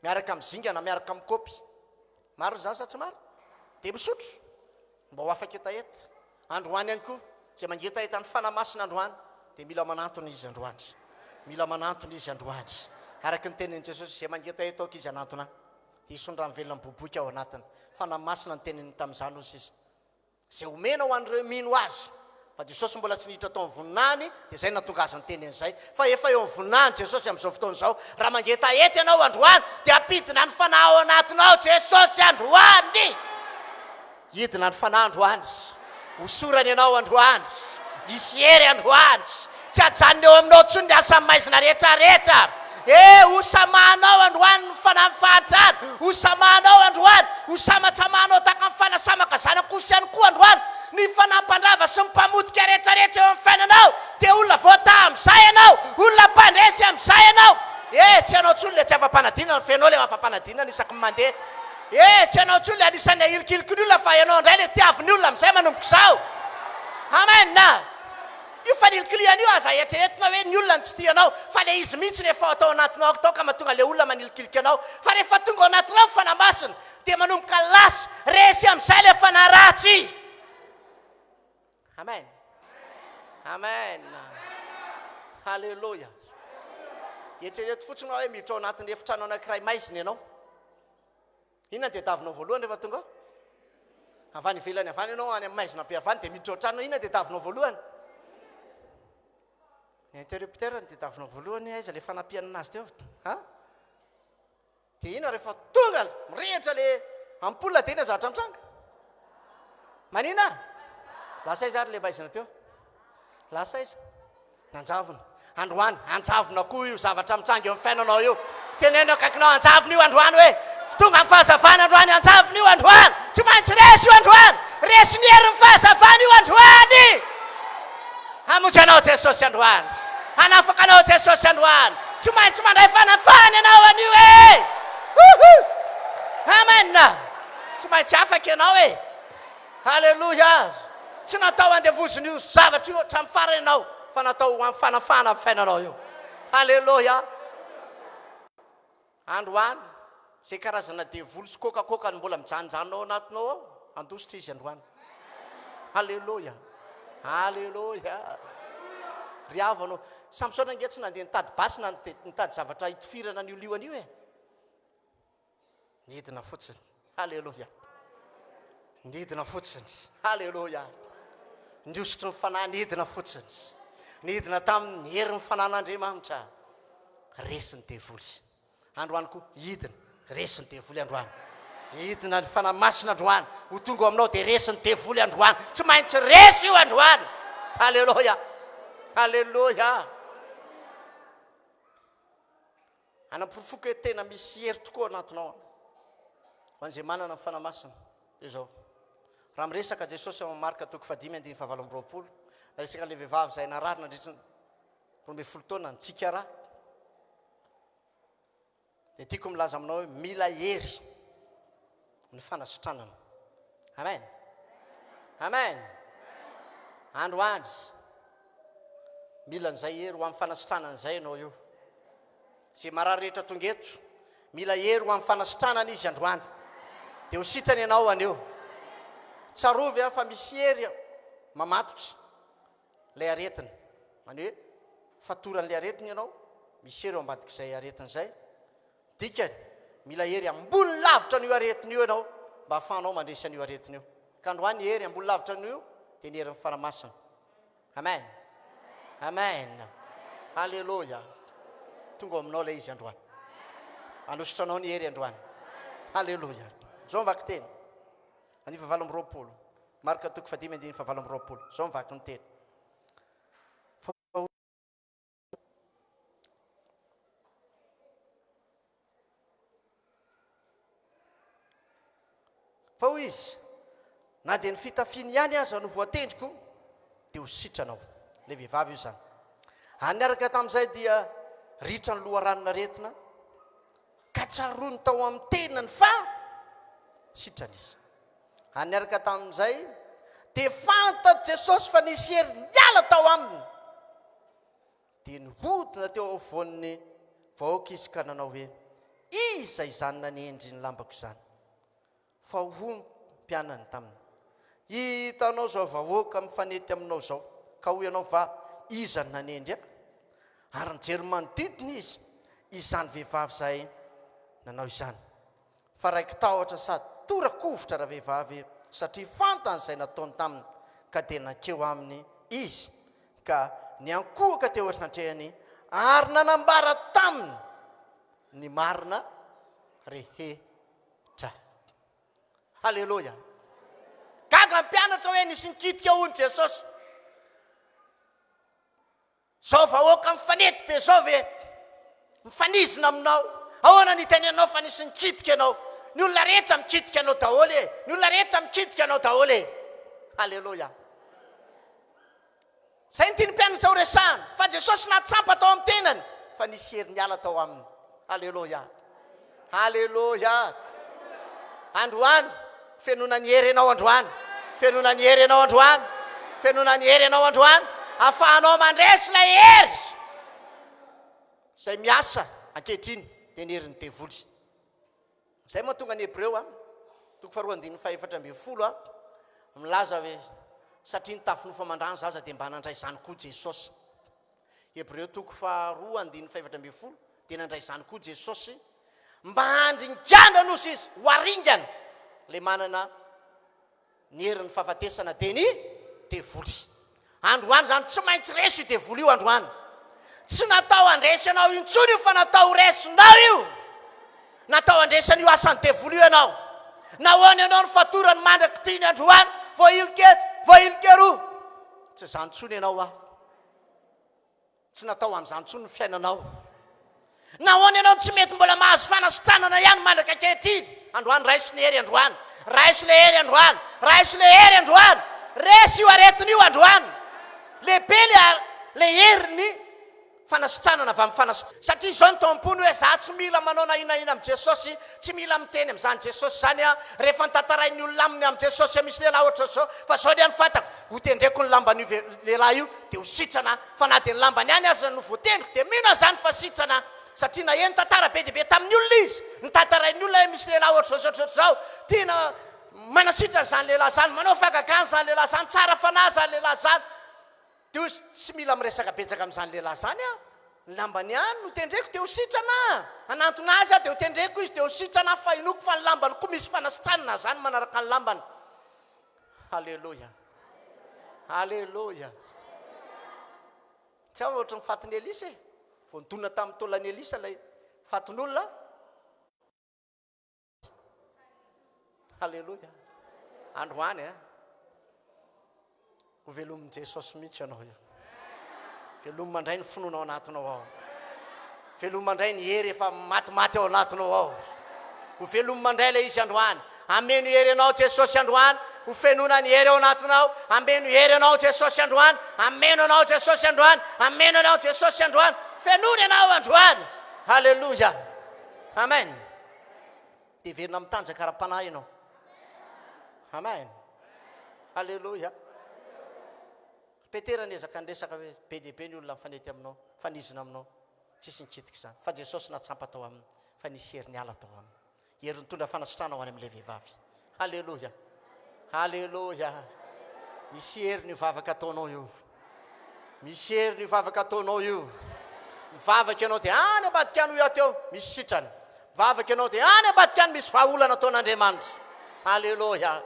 miaraka amin'ny zingana miaraka amin'ny kopy. Maro zany sa tsy maro? Dia misotro mba ho afaka etaeta. Androany ihany koa izay mangeta eta ny fanahy masina androany dia mila manantona izy androany. Mila manantona izy androany. Araka ny tenin'i Jesosy izay mangeta eta aoka izy anantona. Dia isondran'ny velona miboboka ao anatiny. Fanahy masina ny teniny tamin'izany ozy izy. Izay omena ho an'ireo mino azy. Fa Jesosy mbola tsy niditra tao amin'ny voninahiny dia izay natonga azy ny tenin'izay. Fa efa eo amin'ny voninahiny Jesosy amin'izao fotoana izao. Raha mangeta eta ianao androany dia apidina ny fanahy ao anatinao Jesosy androany. Hidina ny fanahy androany. Hosorany ianao androany. Hisy hery androany. Tsy hajanona eo aminao tsony ny asa maizina rehetrarehetra. Hosamahanao androany ny fanahy fahatrany. Hosamahanao androany. Hosamatsamanao taka ny fanasamaka zanakosy ihany koa androany. Ny fanampandrava sy ny mpamotika rehetrarehetra eo amin'ny fiainanao dia olona voata amin'izay ianao. Olona mpandresy amin'izay ianao. Tsy ianao tsony le tsy afa-panadinana ny fiainao le afa-panadinana isaky mandeha. Tsy ianao tsony le anisan'ny ilikiliky ny olona fa ianao indray le tiavin'ny olona amin'izay manomboka izao. Amen na. Io fanilikiliana io aza eritreretina hoe ny olona tsy tianao fa le izy mihitsy rehefa atao anatinao tao ka mahatonga le olona manilikiliky anao. Fa rehefa tonga ao anatinao fanahy masina dia manomboka lasa resy amin'izay le fanahy ratsy. Amen. Amen. Halleluja. Eritrereto fotsiny hoe miditra ao anatin'ny efitrano anankiray maizina ianao. Inona dia davinao voalohany rehefa tonga ao? Avany ivelany avany ianao any amin'ny maizina be avany dia miditra ao trano. Inona dia davinao voalohany? Interrupteur ny dia davinao voalohany aiza le fanampianana azy teo. Dia ina rehefa tonga mirehitra le ampola dia ina zavatra mitranga? Manina? Lasa izy ary le maizina teo? Lasa izy? Nanjavona. Androany, anjavona koa io zavatra mitranga eo amin'ny fiainanao io. Tenenao akaikinao anjavona io androany hoe tonga ny fahazavana androany anjavona io androany. Tsy maintsy resy io androany. Resy ny herin'ny fahazavana io androany. Hamonjy anao Jesosy androany. Hanafaka anao Jesosy androany. Tsy maintsy mandray fanafana ianao an'io e. Amen. Tsy maintsy afaka ianao e. Halleluja. Tsy natao andevoziny io zavatra io hatramin'ny farany ianao fa natao amin'ny fanafana amin'ny fiainanao io. Halleluja. Androany izay karazana devoly sy kokakoka ny mbola mijanonjanonao anatinao ao andositra izy androany. Halleluja. Halleluja. ry avanao Samson ange tsy nandeha nitady basy na nitady zavatra hitofirana an'io liona io nidina fotsiny halleloja nidina fotsiny halleloja ndiositry ny fanahy nidina fotsiny nidina tamin'ny hery ny fanan'Andriamanitra resiny devoly androany koa hidina resiny devoly androany hidina ny fanahy masina androany ho tonga aminao dia resiny devoly androany tsy maintsy resy io androany halleloja halleloja anam-porofoka hoe tena misy hery tokoa anatinao ho an'izay manana ny fanahy masina dia zao raha miresaka Jesosy amin'ny Marka 5:7-20 resaka le vehivavy izay narary nandritra 12 taona nitsika raha dia tiako milaza aminao hoe mila hery ny fanasitranana amen amen androany mila n'izay hery ho amin'ny fanasitranana izay ianao io zay marary rehetra tonga eto mila hery ho amin'ny fanasitranana izy androany dia ho sitrany ianao aneo tsarovy fa misy hery mamatotra lay aretina many hoe fatoran'lay aretina ianao misy hery ao ambadik'izay aretina izay dikany mila hery ambony lavitra n'io aretina io ianao mba hahafahanao mandresy an'io aretina io ka androany hery ambony lavitra n'io dia ny herin'ny fanamasina amen amen halleloja tonga aminao lay izy androany anositranao ny hery androany halleloja zao mivaky teny Ani 7:20 Marka 5:7-20 zao mivaky ny teny fa hoy izy na dia ny fitafiany ihany aza no voatendriko dia ho sitranao le vehivavy io zany haniaraka tamin'izay dia ritra ny loharanon'aretina ka tsarony tao amin'ny tenany fa sitrany izy haniaraka tamin'izay dia fantatra Jesosy fa nisy hery niala tao aminy dia nihodina teo avoan'ny vahoaka izy ka nanao hoe iza izany nanendry ny lambako izany fa ho mpianany taminy hitanao zao vahoaka mifanety aminao zao ka ho ianao fa iza ny nanendry ary nijery manodidina izy izany vehivavy izay nanao izany fa raiky tahotra sady torakovotra raha vehivavy satria fantany izay nataony taminy ka dia nankeo aminy izy ka niankohaka teo an-trehany ary nanambara taminy ny marina rehetra halleloja gaga mpianatra hoe nisy nikitika hony Jesosy zao vahoaka mifanety be zao ve mifanizina aminao ahoana nitenenao fa nisy nikitika ianao ny olona rehetra mikitika anao daholo ny olona rehetra mikitika anao daholo halleloja zay ny tiany mpianatra ho resahana fa Jesosy natsampa tao amin'ny tenany fa nisy hery niala tao aminy halleloja halleloja androany fenona ny hery ianao androany fenona ny hery ianao androany fenona ny hery ianao androany ahafahanao mandresy ilay hery zay miasa ankehitriny dia ny herin'ny devoly zay moa tonga ny Hebreo 2:4-10 milaza hoe satria nitafinofo mandrano zaza dia mba nandray izany koa Jesosy Hebreo 2:4-10 dia nandray izany koa Jesosy mba handringana nosy izy ho aringana le manana ny herin'ny fahafatesana dia ny devoly androany zany tsy maintsy resy io devoly io androany tsy natao andresy anao intsony io fa natao resinao io natao andresana io asan'ny devoly io ianao nahoana ianao ny fatorany mandraky tiany androany voailiketo voailikeroa tsy zany tsony ianao aho tsy natao amin'izany tsony ny fiainanao nahoana ianao tsy mety mbola mahazo fanasitranana ihany mandraka ankehitriny androany raisy ny hery androany raisy le hery androany raisy le hery androany resy io aretiny io androany lehibe le heriny fanasitranana avy amin'ny fanasitranana satria zao ny tompony hoe za tsy mila manao na inahina amin'i Jesosy tsy mila miteny amin'izany Jesosy zany rehefa nitantarainy olona aminy amin'i Jesosy misy lehilahy ohatra zao fa zao le any fantako ho tendreko ny lambany lehilahy io dia ho sitrana fa na dia ny lambany ihany aza no voatendriko dia mino zany fa sitrana satria na eny tantara be dia be tamin'ny olona izy nitantarainy olona misy lehilahy ohatra zao tiana manasitrana zany lehilahy zany manao fagagany zany lehilahy zany tsara fanahy zany lehilahy zany dia tsy mila miresaka betsaka amin'izany lehilahy zany a lambany any no tendreko dia ho sitrana anantona azy a dia ho tendreko izy dia ho sitrana fa inoko fa ny lambany koa misy fanasitranina zany manaraka ny lambany. Halleloja, halleloja. Tsy ao ohatry ny fatiny Elisa e, vao nitona tamin'ny taolany Elisa ilay fatin'olona. Halleloja. Androany a ho velomin'i Jesosy mihitsy ianao io. Velomy mandray ny finoana ao anatinao ao. Velomy mandray ny hery efa matimaty ao anatinao ao. Ho velomy mandray ilay izy androany. Ameno hery ianao Jesosy androany. Ho fenona ny hery ao anatinao. Ameno hery ianao Jesosy androany. Ameno ianao Jesosy androany. Ameno ianao Jesosy androany. Fenona ianao androany. Halleluja. Amen. Dia verina mitanjaka ara-panahy ianao. Amen. Halleluja. Peterana ezaka nresaka hoe be dia be ny olona mifanety aminao, fanizina aminao. Tsisy nikitika izany. Fa Jesosy natsampa tao aminy, fa nisy hery niala tao aminy. Hery nitondra fanasitrana ho any amin'ilay vehivavy. Halleluja. Halleluja. Misy hery ny vavaka ataonao io. Misy hery ny vavaka ataonao io. Mivavaka ianao dia any ambadika any io ateo misy sitrany. Mivavaka ianao dia any ambadika any misy vahaolana ataon'Andriamanitra. Halleluja.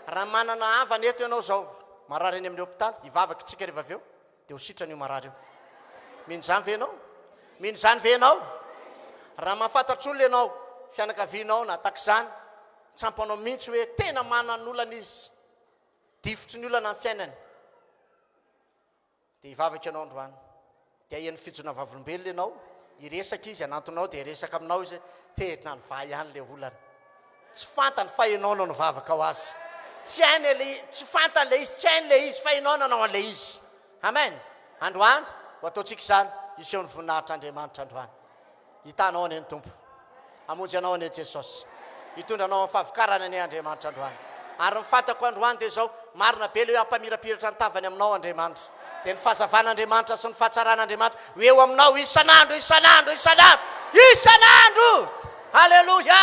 Raha manana havana eto ianao zao, marary eny amin'ny hôpitaly, hivavaka tsika rehefa avy eo, dia ho sitrany io marary io. Mino zany ve ianao? Mino zany ve ianao? Raha mahafantatra olona ianao, fianakavianao na takizany, tsampanao mihitsy hoe tena manan'olana izy, difotry ny olana amin'ny fiainany. Dia hivavaka ianao androany. Dia hian'ny fijona vavolombelona ianao, hiresaka izy anatonao dia hiresaka aminao izy, tena ny va ihany ilay olana. Tsy fantany fa ianao no nivavaka ho azy. Tsy fantany le izy, tsy hainy le izy, fa ianao nanao an'le izy. Amen. Androany, ho ataontsika izany, iseho ny voninahitr'Andriamanitra androany. Hitanao any ny tompo. Hamonjy anao any Jesosy. Hitondra anao amin'ny fahavokarana ny Andriamanitra androany. Ary ny fantako androany dia izao, marina be le hoe hampamirapiratra ny tavany aminao Andriamanitra. Dia ny fahazavan'Andriamanitra sy ny fahatsaràn'Andriamanitra ho eo aminao isan'andro, isan'andro, isan'andro, isan'andro. Halleluja.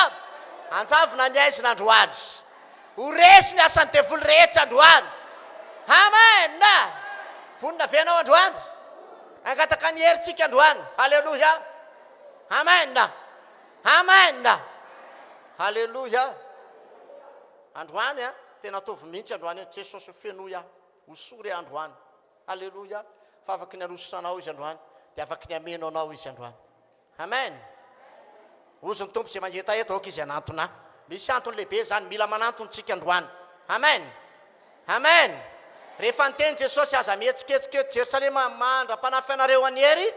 Anjavona ny aizina androany. Ho resy ny asan'ny devoly rehetra androany. Amen. Vonina venao androany. Angataka ny herintsika androany. Halleluja. Amen. Amen. Halleluja. Androany a tena tovy mihitsy androany. Jesosy fenoa hosory androany. Halleluja. Fa afaka ny arososanao izy androany, dia afaka ny ameno anao izy androany. Amen. Ozy ny tompo izay mangeta eto aoka izy anantona. Misy antony lehibe zany, mila manantony tsika androany. Amen. Amen. Rehefa niteny Jesosy aza mihetsiketsiketo Jerosalema mandra-panafy anareo any hery,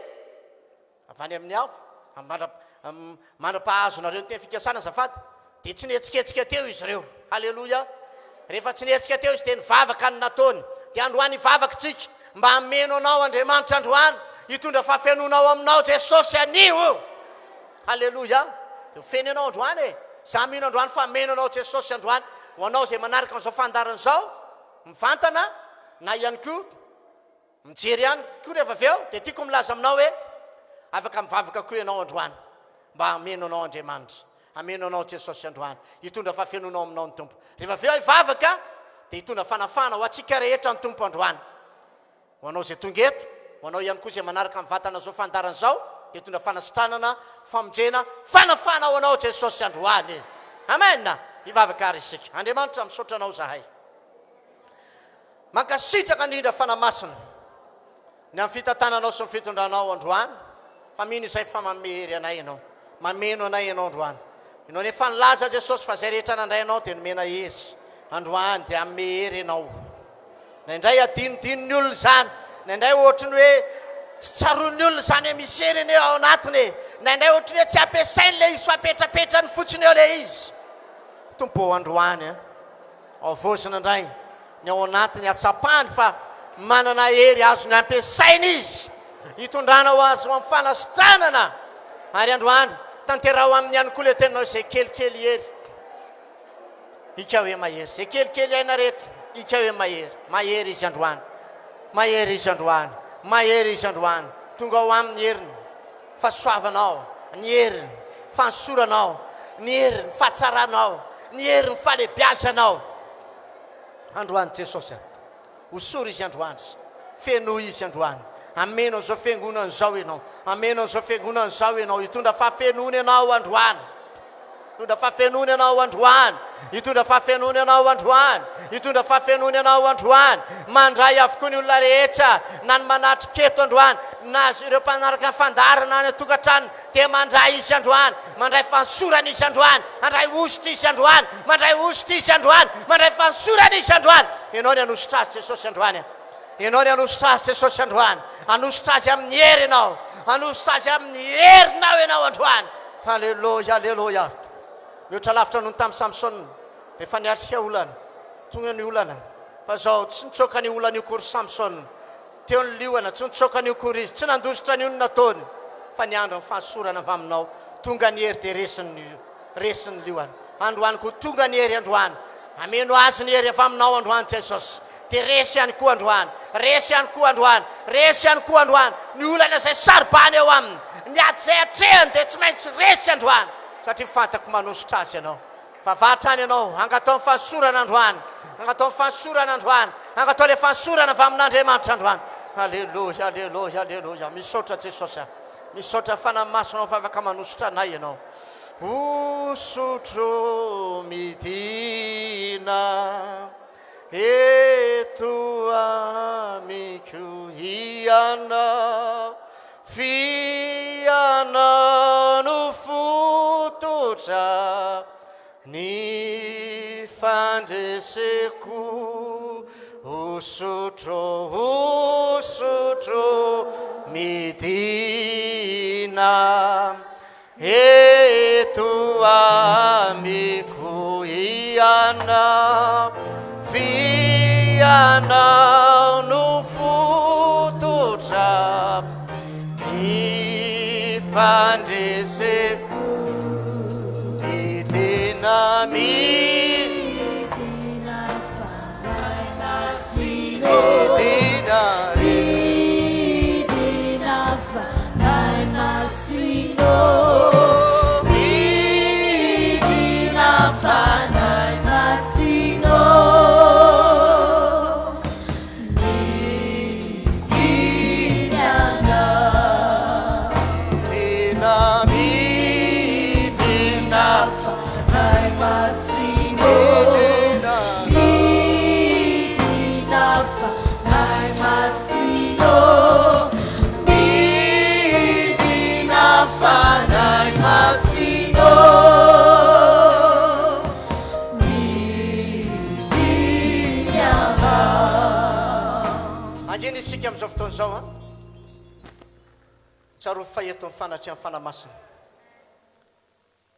avany amin'ny avo, mandra-pahazo nareo ny teny fikasana azafady, dia tsy nihetsiketsiky teo izy ireo. Halleluja. Rehefa tsy nihetsika teo izy dia nivavaka ny nataony. Dia androany hivavaka tsika mba hameno anao Andriamanitra androany, hitondra fahafenonao aminao Jesosy anio. Halleluja. Dia feno anao androany e. Za mino androany fa hameno anao Jesosy androany. Ho anao izay manaraka an'izao fandarana izao, mivantana na ihany koa mijery ihany koa rehefa avy eo, dia tiako milaza aminao hoe afaka mivavaka koa ianao androany mba hameno anao Andriamanitra, hameno anao Jesosy androany, hitondra fahafenonao aminao ny tompo. Rehefa avy eo hivavaka dia hitondra fanafana ho antsika rehetra ny tompo androany. Ho anao izay tonga eto, ho anao ihany koa izay manaraka mivantana izao fandarana izao, dia hitondra fanasitranana, famonjena, fanafana ho anao Jesosy androany. Amen. Hivavaka ary isika. Andriamanitra misaotra anao zahay. Mankasitraka indrindra fanamasina ny amin'ny fitantananao sy ny fitondranao androany. Fa mino izay fa mamery anay ianao, mameno anay ianao androany. Ianao nefa nilaza Jesosy fa izay rehetra nandray anao dia nomena hery androany, dia amehery ianao. Naindray adinodinony olona zany, naindray ohatrany hoe tsy tsaroany olona zany hoe misy hery eny ao anatiny, naindray ohatrany hoe tsy ampiasainy le izy fa apetrapetrany fotsiny eo le izy. Tompo androany ao vozina indray ny ao anatiny hatsapany fa manana hery azony ampiasaina izy, hitondrana ho azy amin'ny fanasitranana. Ary androany tanteraho amin'ny ihany koa le teninao izay kelikely hery, ika hoe mahery. Izay kelikely aina rehetra, ika hoe mahery. Mahery izy androany, mahery izy androany, mahery izy androany. Tonga ho amin'ny heriny fahasoavanao, ny heriny fanosoranao, ny heriny fahatsaranao, ny heriny falebiazanao. Androany Jesosy hosory izy androany, feno izy androany amenao zao fiangonana zao ianao amenao zao fiangonana zao ianao hitondra fahafenony ianao androany hitondra fahafenony ianao androany hitondra fahafenony ianao androany hitondra fahafenony ianao androany mandray avokoa ny olona rehetra na ny manatriketo androany na ireo mpanaraka ny fandarana ny tokantrano dia mandray izy androany mandray fansorana izy androany mandray ositra izy androany mandray ositra izy androany mandray fansorana izy androany ianao ny anositra azy Jesosy androany ianao ny anositra azy Jesosy androany anositra azy amin'ny hery ianao anositra azy amin'ny herinao ianao androany halleloja halleloja mihoatra lavitra noho ny tamin'ny Samson rehefa niatrika olana tonga ny olana fa zao tsy nitsoka ny olana io kory Samson teo ny liona tsy nitsoka ny kory izy tsy nandositra ny onona taony fa ny andro ny fahasorana avy aminao tonga ny hery dia resiny liona androany koa tonga ny hery androany ameno azy ny hery avy aminao androany Jesosy dia resy ihany koa androany resy ihany koa androany resy ihany koa androany ny olana izay saribany eo aminy ny ady izay atrehany dia tsy maintsy resy androany satria fantako manositra azy ianao vavatra any ianao angatao ny fahasorana androany angatao ny fahasorana androany angatao le fahasorana avy amin'Andriamanitra androany halleloja halleloja halleloja misaotra Jesosy misaotra fanamasinao fa afaka manositra anay ianao usutro midina eto amiko hiana fiana no fototra ny fandreseko usutro midina eto amiko hiana fiana no fototra ny fandreseko midina am'izao fotoana zao a tsaro faheto ny fanatria amin'ny fanamasina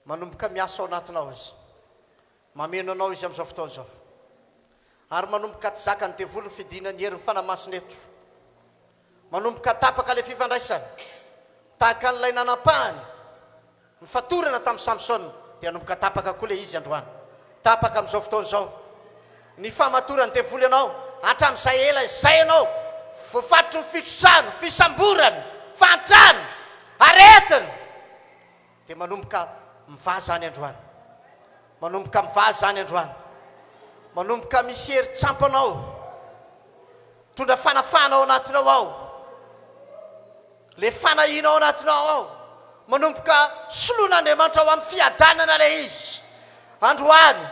manomboka miasa ao anatinao izy mameno anao izy am'izao fotoana zao ary manomboka tsy zakany devoly ny fidina ny herin'ny fanamasina eto manomboka tapaka le fifandraisany tahaka an'ilay nanapahany ny fatorana tamin'ny Samson dia manomboka tapaka koa le izy androany tapaka am'izao fotoana zao ny famatorany devoly anao hatramin'izay ela izay anao voafatry ny fitrosany fisamborany fantrany aretiny dia manomboka mivaza any androany manomboka mivaza any androany manomboka misy heritsampo anao tondra fanafana ao anatinao ao le fanahina ao anatinao ao manomboka soloan'Andriamanitra ao amin'ny fiadanana le izy androany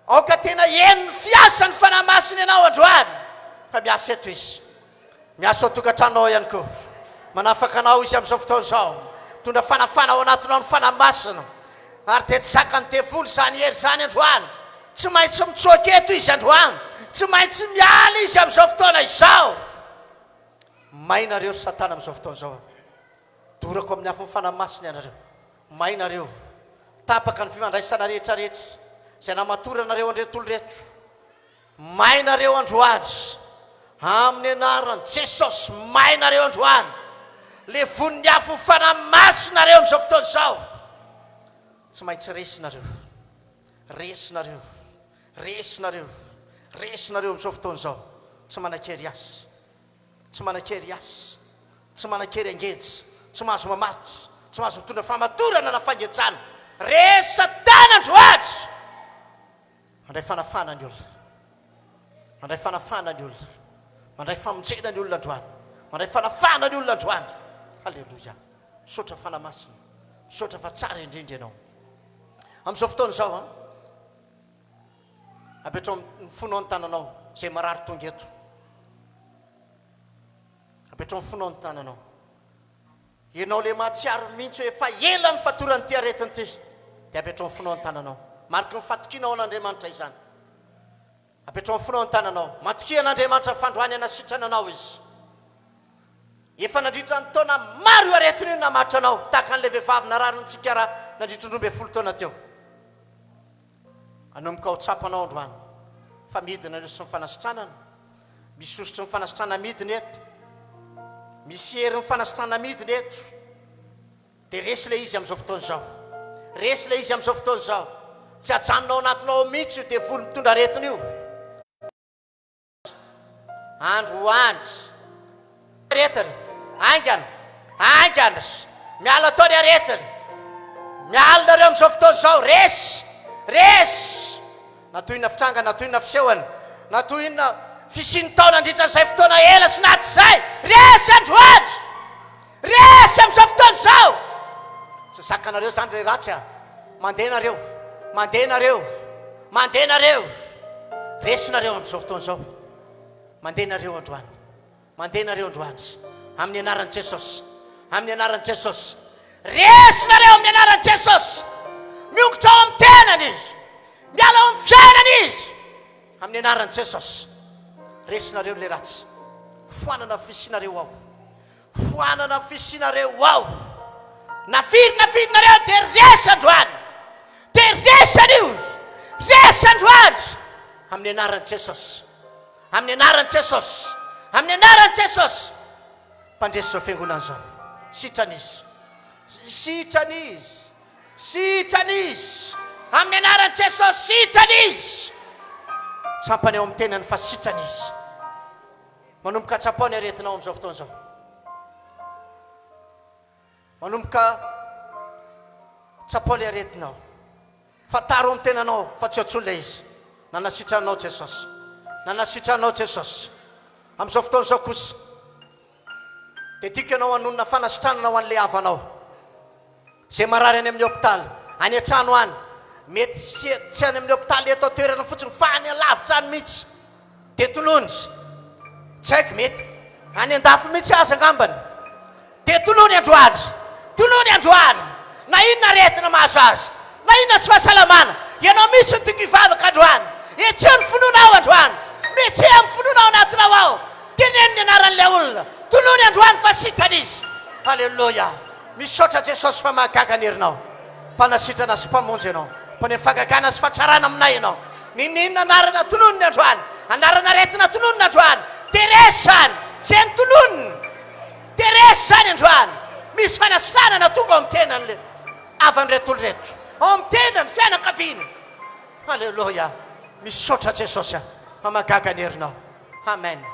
aoka tena eno ny fiasa ny fanamasina ianao androany fa miasa eto izy miasa ao tokantranao ihany koa manafaka anao izy am'izao fotoana zao tondra fanafana ao anatinao ny fanamasina ary dia tsy zakany devoly zany hery zany androany tsy maintsy mitsoaka eto izy androany tsy maintsy miala izy am'izao fotoana izao mainareo Satana am'izao fotoana zao dorako amin'ny afo fanamasina ianareo mainareo tapaka ny fifandraisana rehetrarehetra izay namatoranareo andretolo reto mainareo androany amin'ny anarany Jesosy mainareo androany le voniny afo fanamasinareo am'izao fotoana zao tsy maintsy resinareo resinareo resinareo resinareo am'izao fotoana zao tsy manan-kery azy tsy manan-kery azy tsy manan-kery angejy tsy mahazo mamato tsy mahazo mitondra famatorana na fangejana resatana androany mandray fanafana ny olona mandray fanafana ny olona mandray famonjena ny olona androany, mandray fanafana ny olona androany. Halleloja. Misaotra fanamasina, misaotra fa tsara indrindra ianao amin'izao fotoana izao. Apetrao ny fonao ny tananao zay marary tonga eto. Apetrao ny fonao ny tananao. Ianao le mahatsiaro mihitsy hoe fa ela ny fatorany ty aretiny ty, dia apetrao ny fonao ny tananao. Mariky ny fatokianao an'Andriamanitra izany. Apetrao ny fonao ny tananao. Matokia an'Andriamanitra fandroany anasitrana anao izy. Efa nandritra ny taona maro io aretiny io namatra anao, tahaka an'ilay vehivavy narary ny tsikara nandritra ny 12 taona teo. Anomboka ho tsapanao androany. Fa midina ireo sy ny fanasitranana. Misy osotry ny fanasitrana midina eto. Misy hery ny fanasitrana midina eto. Dia resy ilay izy amin'izao fotoana izao. Resy ilay izy amin'izao fotoana izao. Tsy ajanonao anatinao mihitsy io dia voly mitondra aretiny io. Andro ho andry. Aretiny. Aingana. Miala tao ny aretiny. Miala nareo amin'izao fotoana izao. Resy. Natohina fitranga, natohina fisehony, natohina fisiny taona andritra n'izay fotoana ela sy naty izay. Resy androany. Resy amin'izao fotoana izao. Tsy sakanareo zany re ratsy a. Mandeha nareo. Resy nareo amin'izao fotoana izao. Mandeha nareo androany. Amin'ny anaran'i Jesosy. Resy nareo amin'ny anaran'i Jesosy. Miongotra ao amin'ny tenany izy. Miala ao amin'ny fiainany izy. Amin'ny anaran'i Jesosy. Resy nareo le ratsy. Foanana fisinareo ao. Nafiry nareo dia resy androany. Resy androany. Amin'ny anaran'i Jesosy. Mpandresy zao fiangonana zao. Sitranizy. Amin'ny anaran'i Jesosy, sitranizy. Tsampany ao amin'ny tenany fa sitranizy. Manomboka tsapany aretinao amin'izao fotoana izao. Manomboka tsapany aretinao. Fa taro amin'ny tenanao fa tsy atsony ilay izy. Nanasitranao Jesosy. Amin'izao fotoana izao kosa. Dia tiako ianao hanonona fanasitranana ho an'ilay havanao. Zay marary any amin'ny hôpitaly, any an-trano any. Mety tsy any amin'ny hôpitaly eto toerana fotsiny fa any alavitra any mihitsy. Dia tonony. Tsy haiko mety. Any an-dafy mihitsy aza angambany. Dia tonony androany. Na inona aretina mahazo azy. Na inona tsy fahasalamana. Ianao mihitsy ny tiky hivavaka androany. Etseo ny fononao androany. Metseo amin'ny fononao anatinao ao. Teneniny anaran'ilay olona. Tonony androany fa sitranizy. Halleluja. Misaotra Jesosy fa mahagaga ny herinao. Mpanasitrana sy mpamonjy ianao. Mpanefagagana sy fahatsarana aminay ianao. Ninina anarana tonony androany. Anarana aretina tonony androany. Teresany. Zay ny tonony. Teresany androany. Misy fanasitranana tonga ao amin'ny tenan'le avan'ireto olonreto. Ao amin'ny tenany fianakaviana. Halleluja. Misaotra Jesosy fa mahagaga ny herinao. Amen.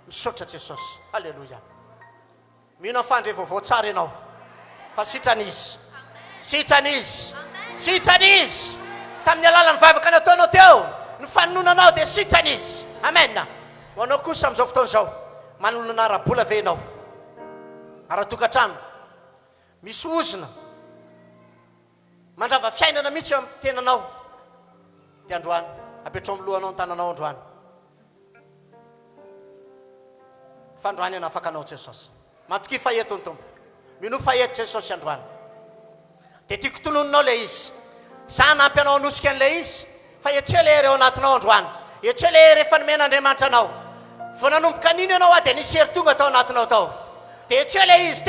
Misaotra Jesosy. Halleluja. Mino fandre vaovao tsara ianao. Fa sitranizy. Tamin'ny alalan'ny vavaka nataonao teo, ny fanononanao dia sitranizy. Amen. Ho anao kosa amin'izao fotoana izao, manonona ara-bola ve ianao? Ara-tokantrano. Misy ozona. Mandrava fiainana mihitsy amin'ny tenanao. Dia androany, apetrao amin'ny lohanao ny tananao androany. Fandroany ana afaka anao Jesosy. Matoky faheto ny tompo. Mino faheto Jesosy androany. Dia tiako tononinao le izy. Za nampy anao anosika an'ilay izy. Fa etseo le hery ao anatinao androany. Etseo le hery efa nomen'Andriamanitra anao. Vao nanomboka an'iny ianao dia nisy hery tonga tao anatinao tao. Dia etseo le izy.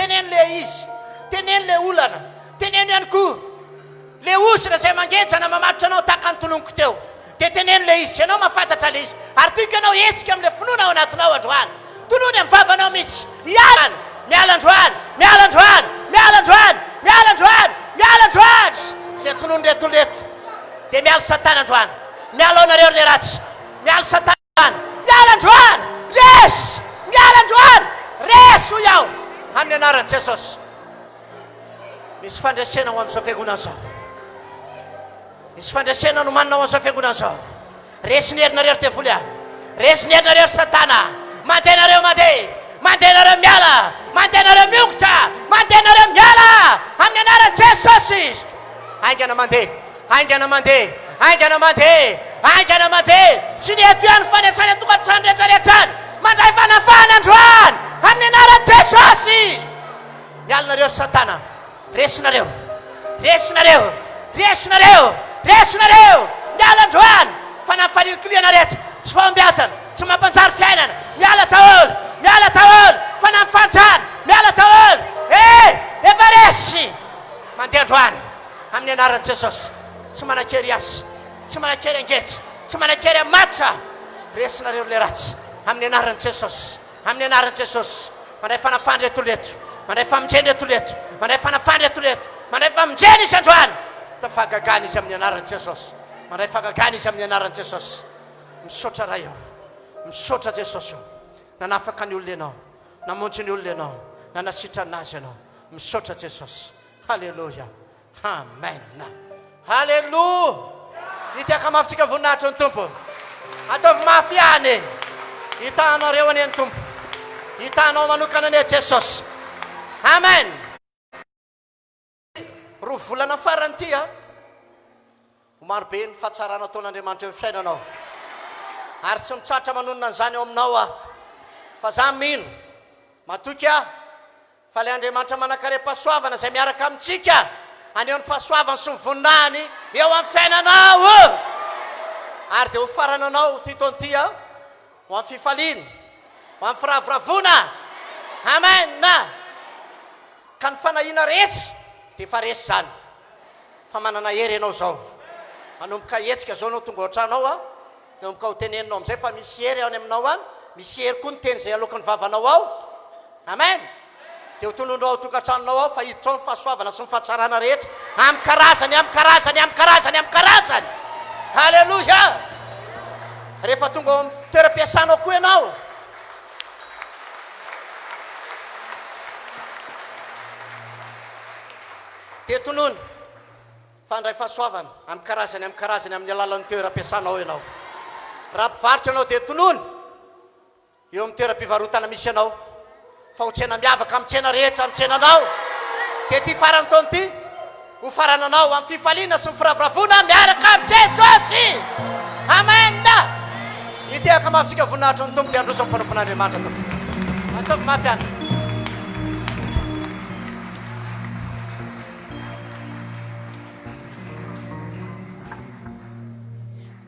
Teneny le olana. Teneny ihany koa. Le osina izay mangejana mamatotra anao tahaka ny tononiko teo. Dia teneny le izy. Ianao mahafantatra le izy. Ary tiako ianao hetsika amin'ilay finoana ao anatinao androany. Tonony amin'ny vavanao mihitsy. Miala androany. Zay tonony reto dia miala satana androany. Miala ao nareo le ratsy. Miala satana androany. Miala androany. Resy ho iaho. Amin'ny anaran'i Jesosy. Misy fandresena ho amin'izao fiangonana izao. Misy fandresena no manina ho amin'izao fiangonana izao. Resy ny herinareo te voly ahy. resiny anareo satana, mandeha nareo mandeha nareo miala, mandeha nareo miokotra, mandeha nareo miala amin'ny anaran'i Jesosy. Aingana mandeha sy ny eto ihany fanetrany atokantrano rehetrarehetrany mandray fanafahana androany amin'ny anaran'i Jesosy. Miala nareo satana, resinareo miala androany fanafanilikiliana rehetra tsy fahombiazana tsy mampanjary fiainana. Miala daholo fanafantrany, miala daholo efa resy mandeha androany amin'ny anaran'i Jesosy. Tsy manakery azy, tsy manakery angetsy, tsy manakery amatotra. Resinareo le ratsy amin'ny anaran'i Jesosy, amin'ny anaran'i Jesosy. Mandray fanafany retoreto, mandray famonjeny retoreto, mandray fanafany retoreto, mandray famonjeny izy androany. Tafagagana izy amin'ny anaran'i Jesosy, mandray fagagana izy amin'ny anaran'i Jesosy. Misaotra raha eo, misaotra Jesosy eo. Nanafaka ny olona ianao, namonjy ny olona ianao, nanasitra anazy ianao. Misaotra Jesosy. Halleluja, amen, halleluja. Itiaka mafitsika voninahitra ny tompo, ataovy mafy ihany. Hitanareo ane ny tompo, hitanao manokana ane Jesosy, amen. Roa volana farany ty marobe ny fahatsarana ataon'Andriamanitra eo fiainanao, ary tsy mitsatra manonona an'izany eo aminao fa za mino matoky fa le Andriamanitra manakare-pahasoavana izay miaraka amintsika aneo ny fahasoavany sy ny voninahiny eo amin'ny fiainanao, ary dia ho farananao ty taona ty ho amin'ny fifaliana, ho amin'ny firavoravona, amen. Ka ny fanahiana rehetra dia efa resy zany, fa manana hery ianao zao. Manomboka hetsika zao anao tonga ohatranao manomboka ho teneninao amin'izay fa misy hery any aminao any, misy hery koa ny teny izay alokan'ny vavanao ao, amen. Dia ho tonondrao tokantranonao ao fa hiditra ao ny fahasoavana sy ny fahatsarana rehetra amin'ny karazany. Halleluja. Rehefa tonga ao amin'ny toeram-piasanao koa ianao, dia tonono fandray fahasoavana amin'ny karazany amin'ny alalan'ny toeram-piasanao ianao. Raha mpivarotra ianao dia tonono eo amin'ny toeram-pivarotana misy ianao, fa ho tsena miavaka amin'ny tsena rehetra amin'ny tsenanao. Dia ty farany taona ty ho farananao amin'ny fifaliana sy ny firavoravona miaraka amin'ny Jesosy, amen. Itiaka mafitsika voninahitra ny tompo dia androso amin'ny mpanompon'Andriamanitra tompo. Ataovy mafy any.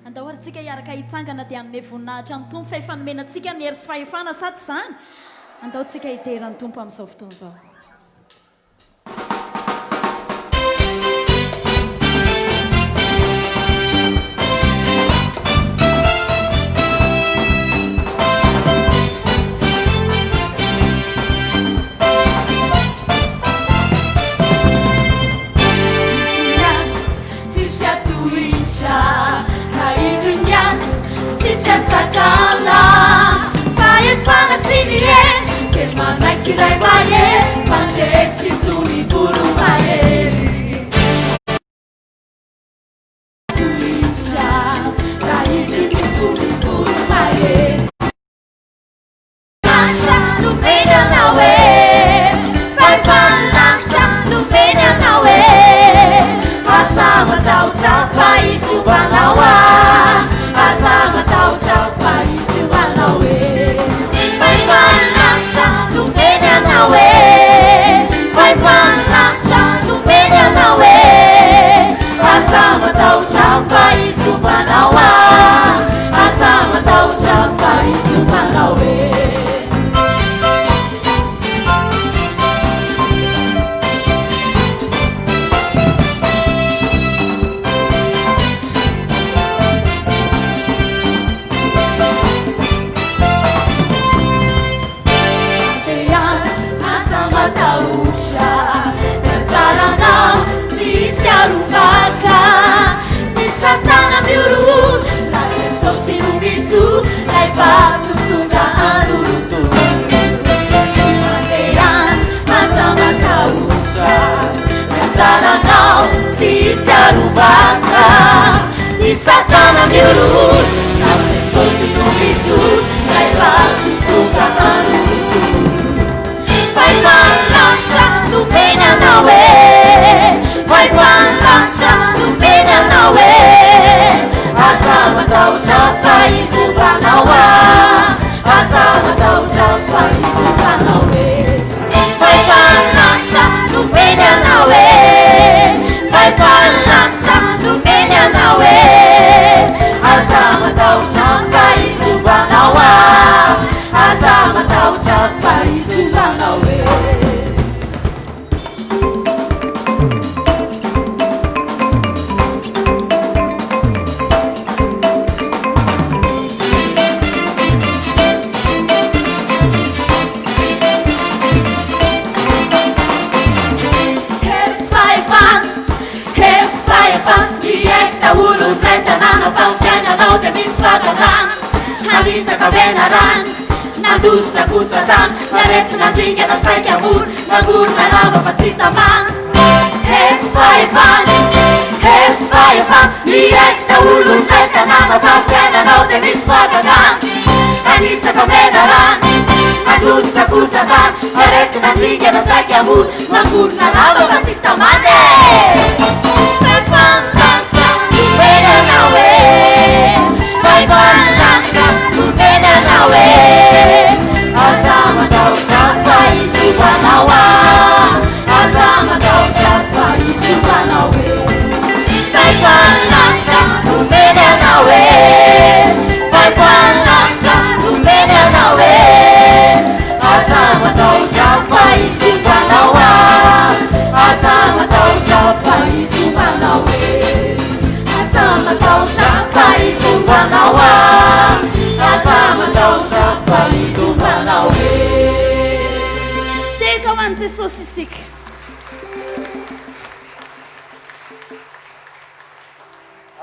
Andahoarintsika hiaraka hitsangana dia hanome voninahitra ny tompo fa efa nomenantsika ny hery sy fahefana sady izany. Andaontsika hiteran'ny tompo amin'izao fotoana izao. Kirai maye, mandesi tuli buru maye. Tuisha, raisi tuli buru maye. Lancha, lumena nawe, faipan lancha, lumena nawe. Asama tau chafai subanawa, asama tau chafai subanawe. Faipan lancha, lumena nawe, faipan lancha, lumena nawe. Asama tau chafai subanawa, asama tau chafai subanawe. Satana miurut, na se sosi no bitu. misy fagagana Halisaka benarana Nandositra kosatana Narety nandringana saika amoro Nangorona lava fa tsy tamana Esy faefana Miaiky daholo nyray tanàna Fa fiainanao dia misy fagagana Halisaka benarana Nandositra kosatana Narety nandringana saika amoro Nangorona lava fa tsy tamana Jesosy isika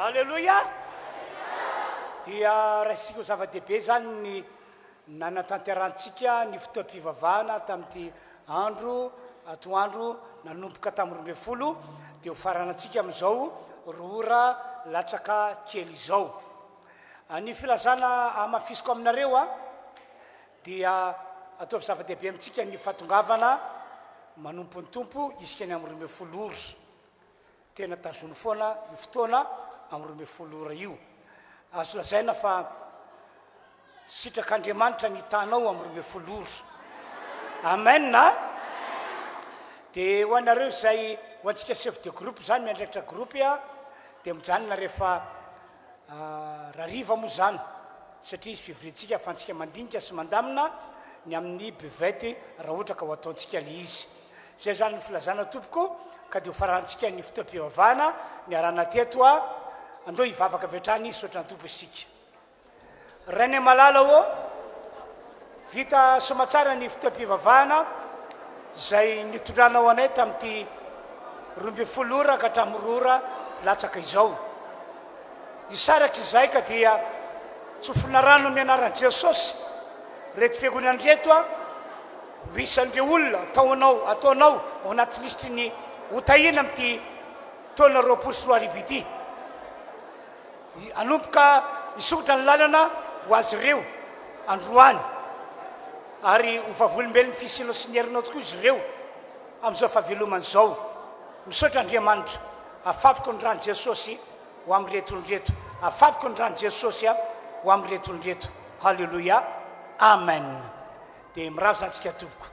alleloia dia raisika zava-dehibe zany ny nanatanterantsika ny fotoam-pivavahana tamin'ity andro atoandro nanomboka tamin'ny 12 dia ho faranantsika amin'izao roa latsaka kely izao ny filazana amafisiko aminareo a dia ataovy zava-dehibe amintsika ny fatongavana manompo ny tompo isika ny amin'ny 12 ora tena tazony foana io fotoana amin'ny 12 ora io azo lazaina fa sitrak'Andriamanitra ny tanao amin'ny 12 ora amen na dia ho anareo izay ho antsika chef de groupe zany miandraikitra groupe a dia mijanona rehefa rariva moa zany satria izy fivrentsika afantsika mandinika sy mandamina ny amin'ny buvette raha ohatra ka ho ataontsika le izy zay zany ny filazana tompoko ka dia ho farantsika ny fotoam-pivavahana ny arana teto a andeo hivavaka vetrany sotra ny tompo isika René Malala o vita somatsara ny fotoam-pivavahana zay nitondranao anay tamin'ity 12 ora ka hatramin'ny 2 ora latsaka izao isaraky izay ka dia tsofona rano ny anaran'i Jesosy reto fiangonana reto a visan'ireo olona ataonao ao anaty lisitry ny hotahina amin'ity taona 20 ity anomboka isotra ny lalana ho azy ireo androany ary ho vavolombelon'ny fisinao sy ny herinao tokoa izy ireo amin'izao fahaveloman'izao misaotra Andriamanitra afafako ny rano Jesosy ho amin'ny retonyreto afafako ny rano Jesosy ho amin'ny retonyreto halleloia amen dia miravo zantsika tompoko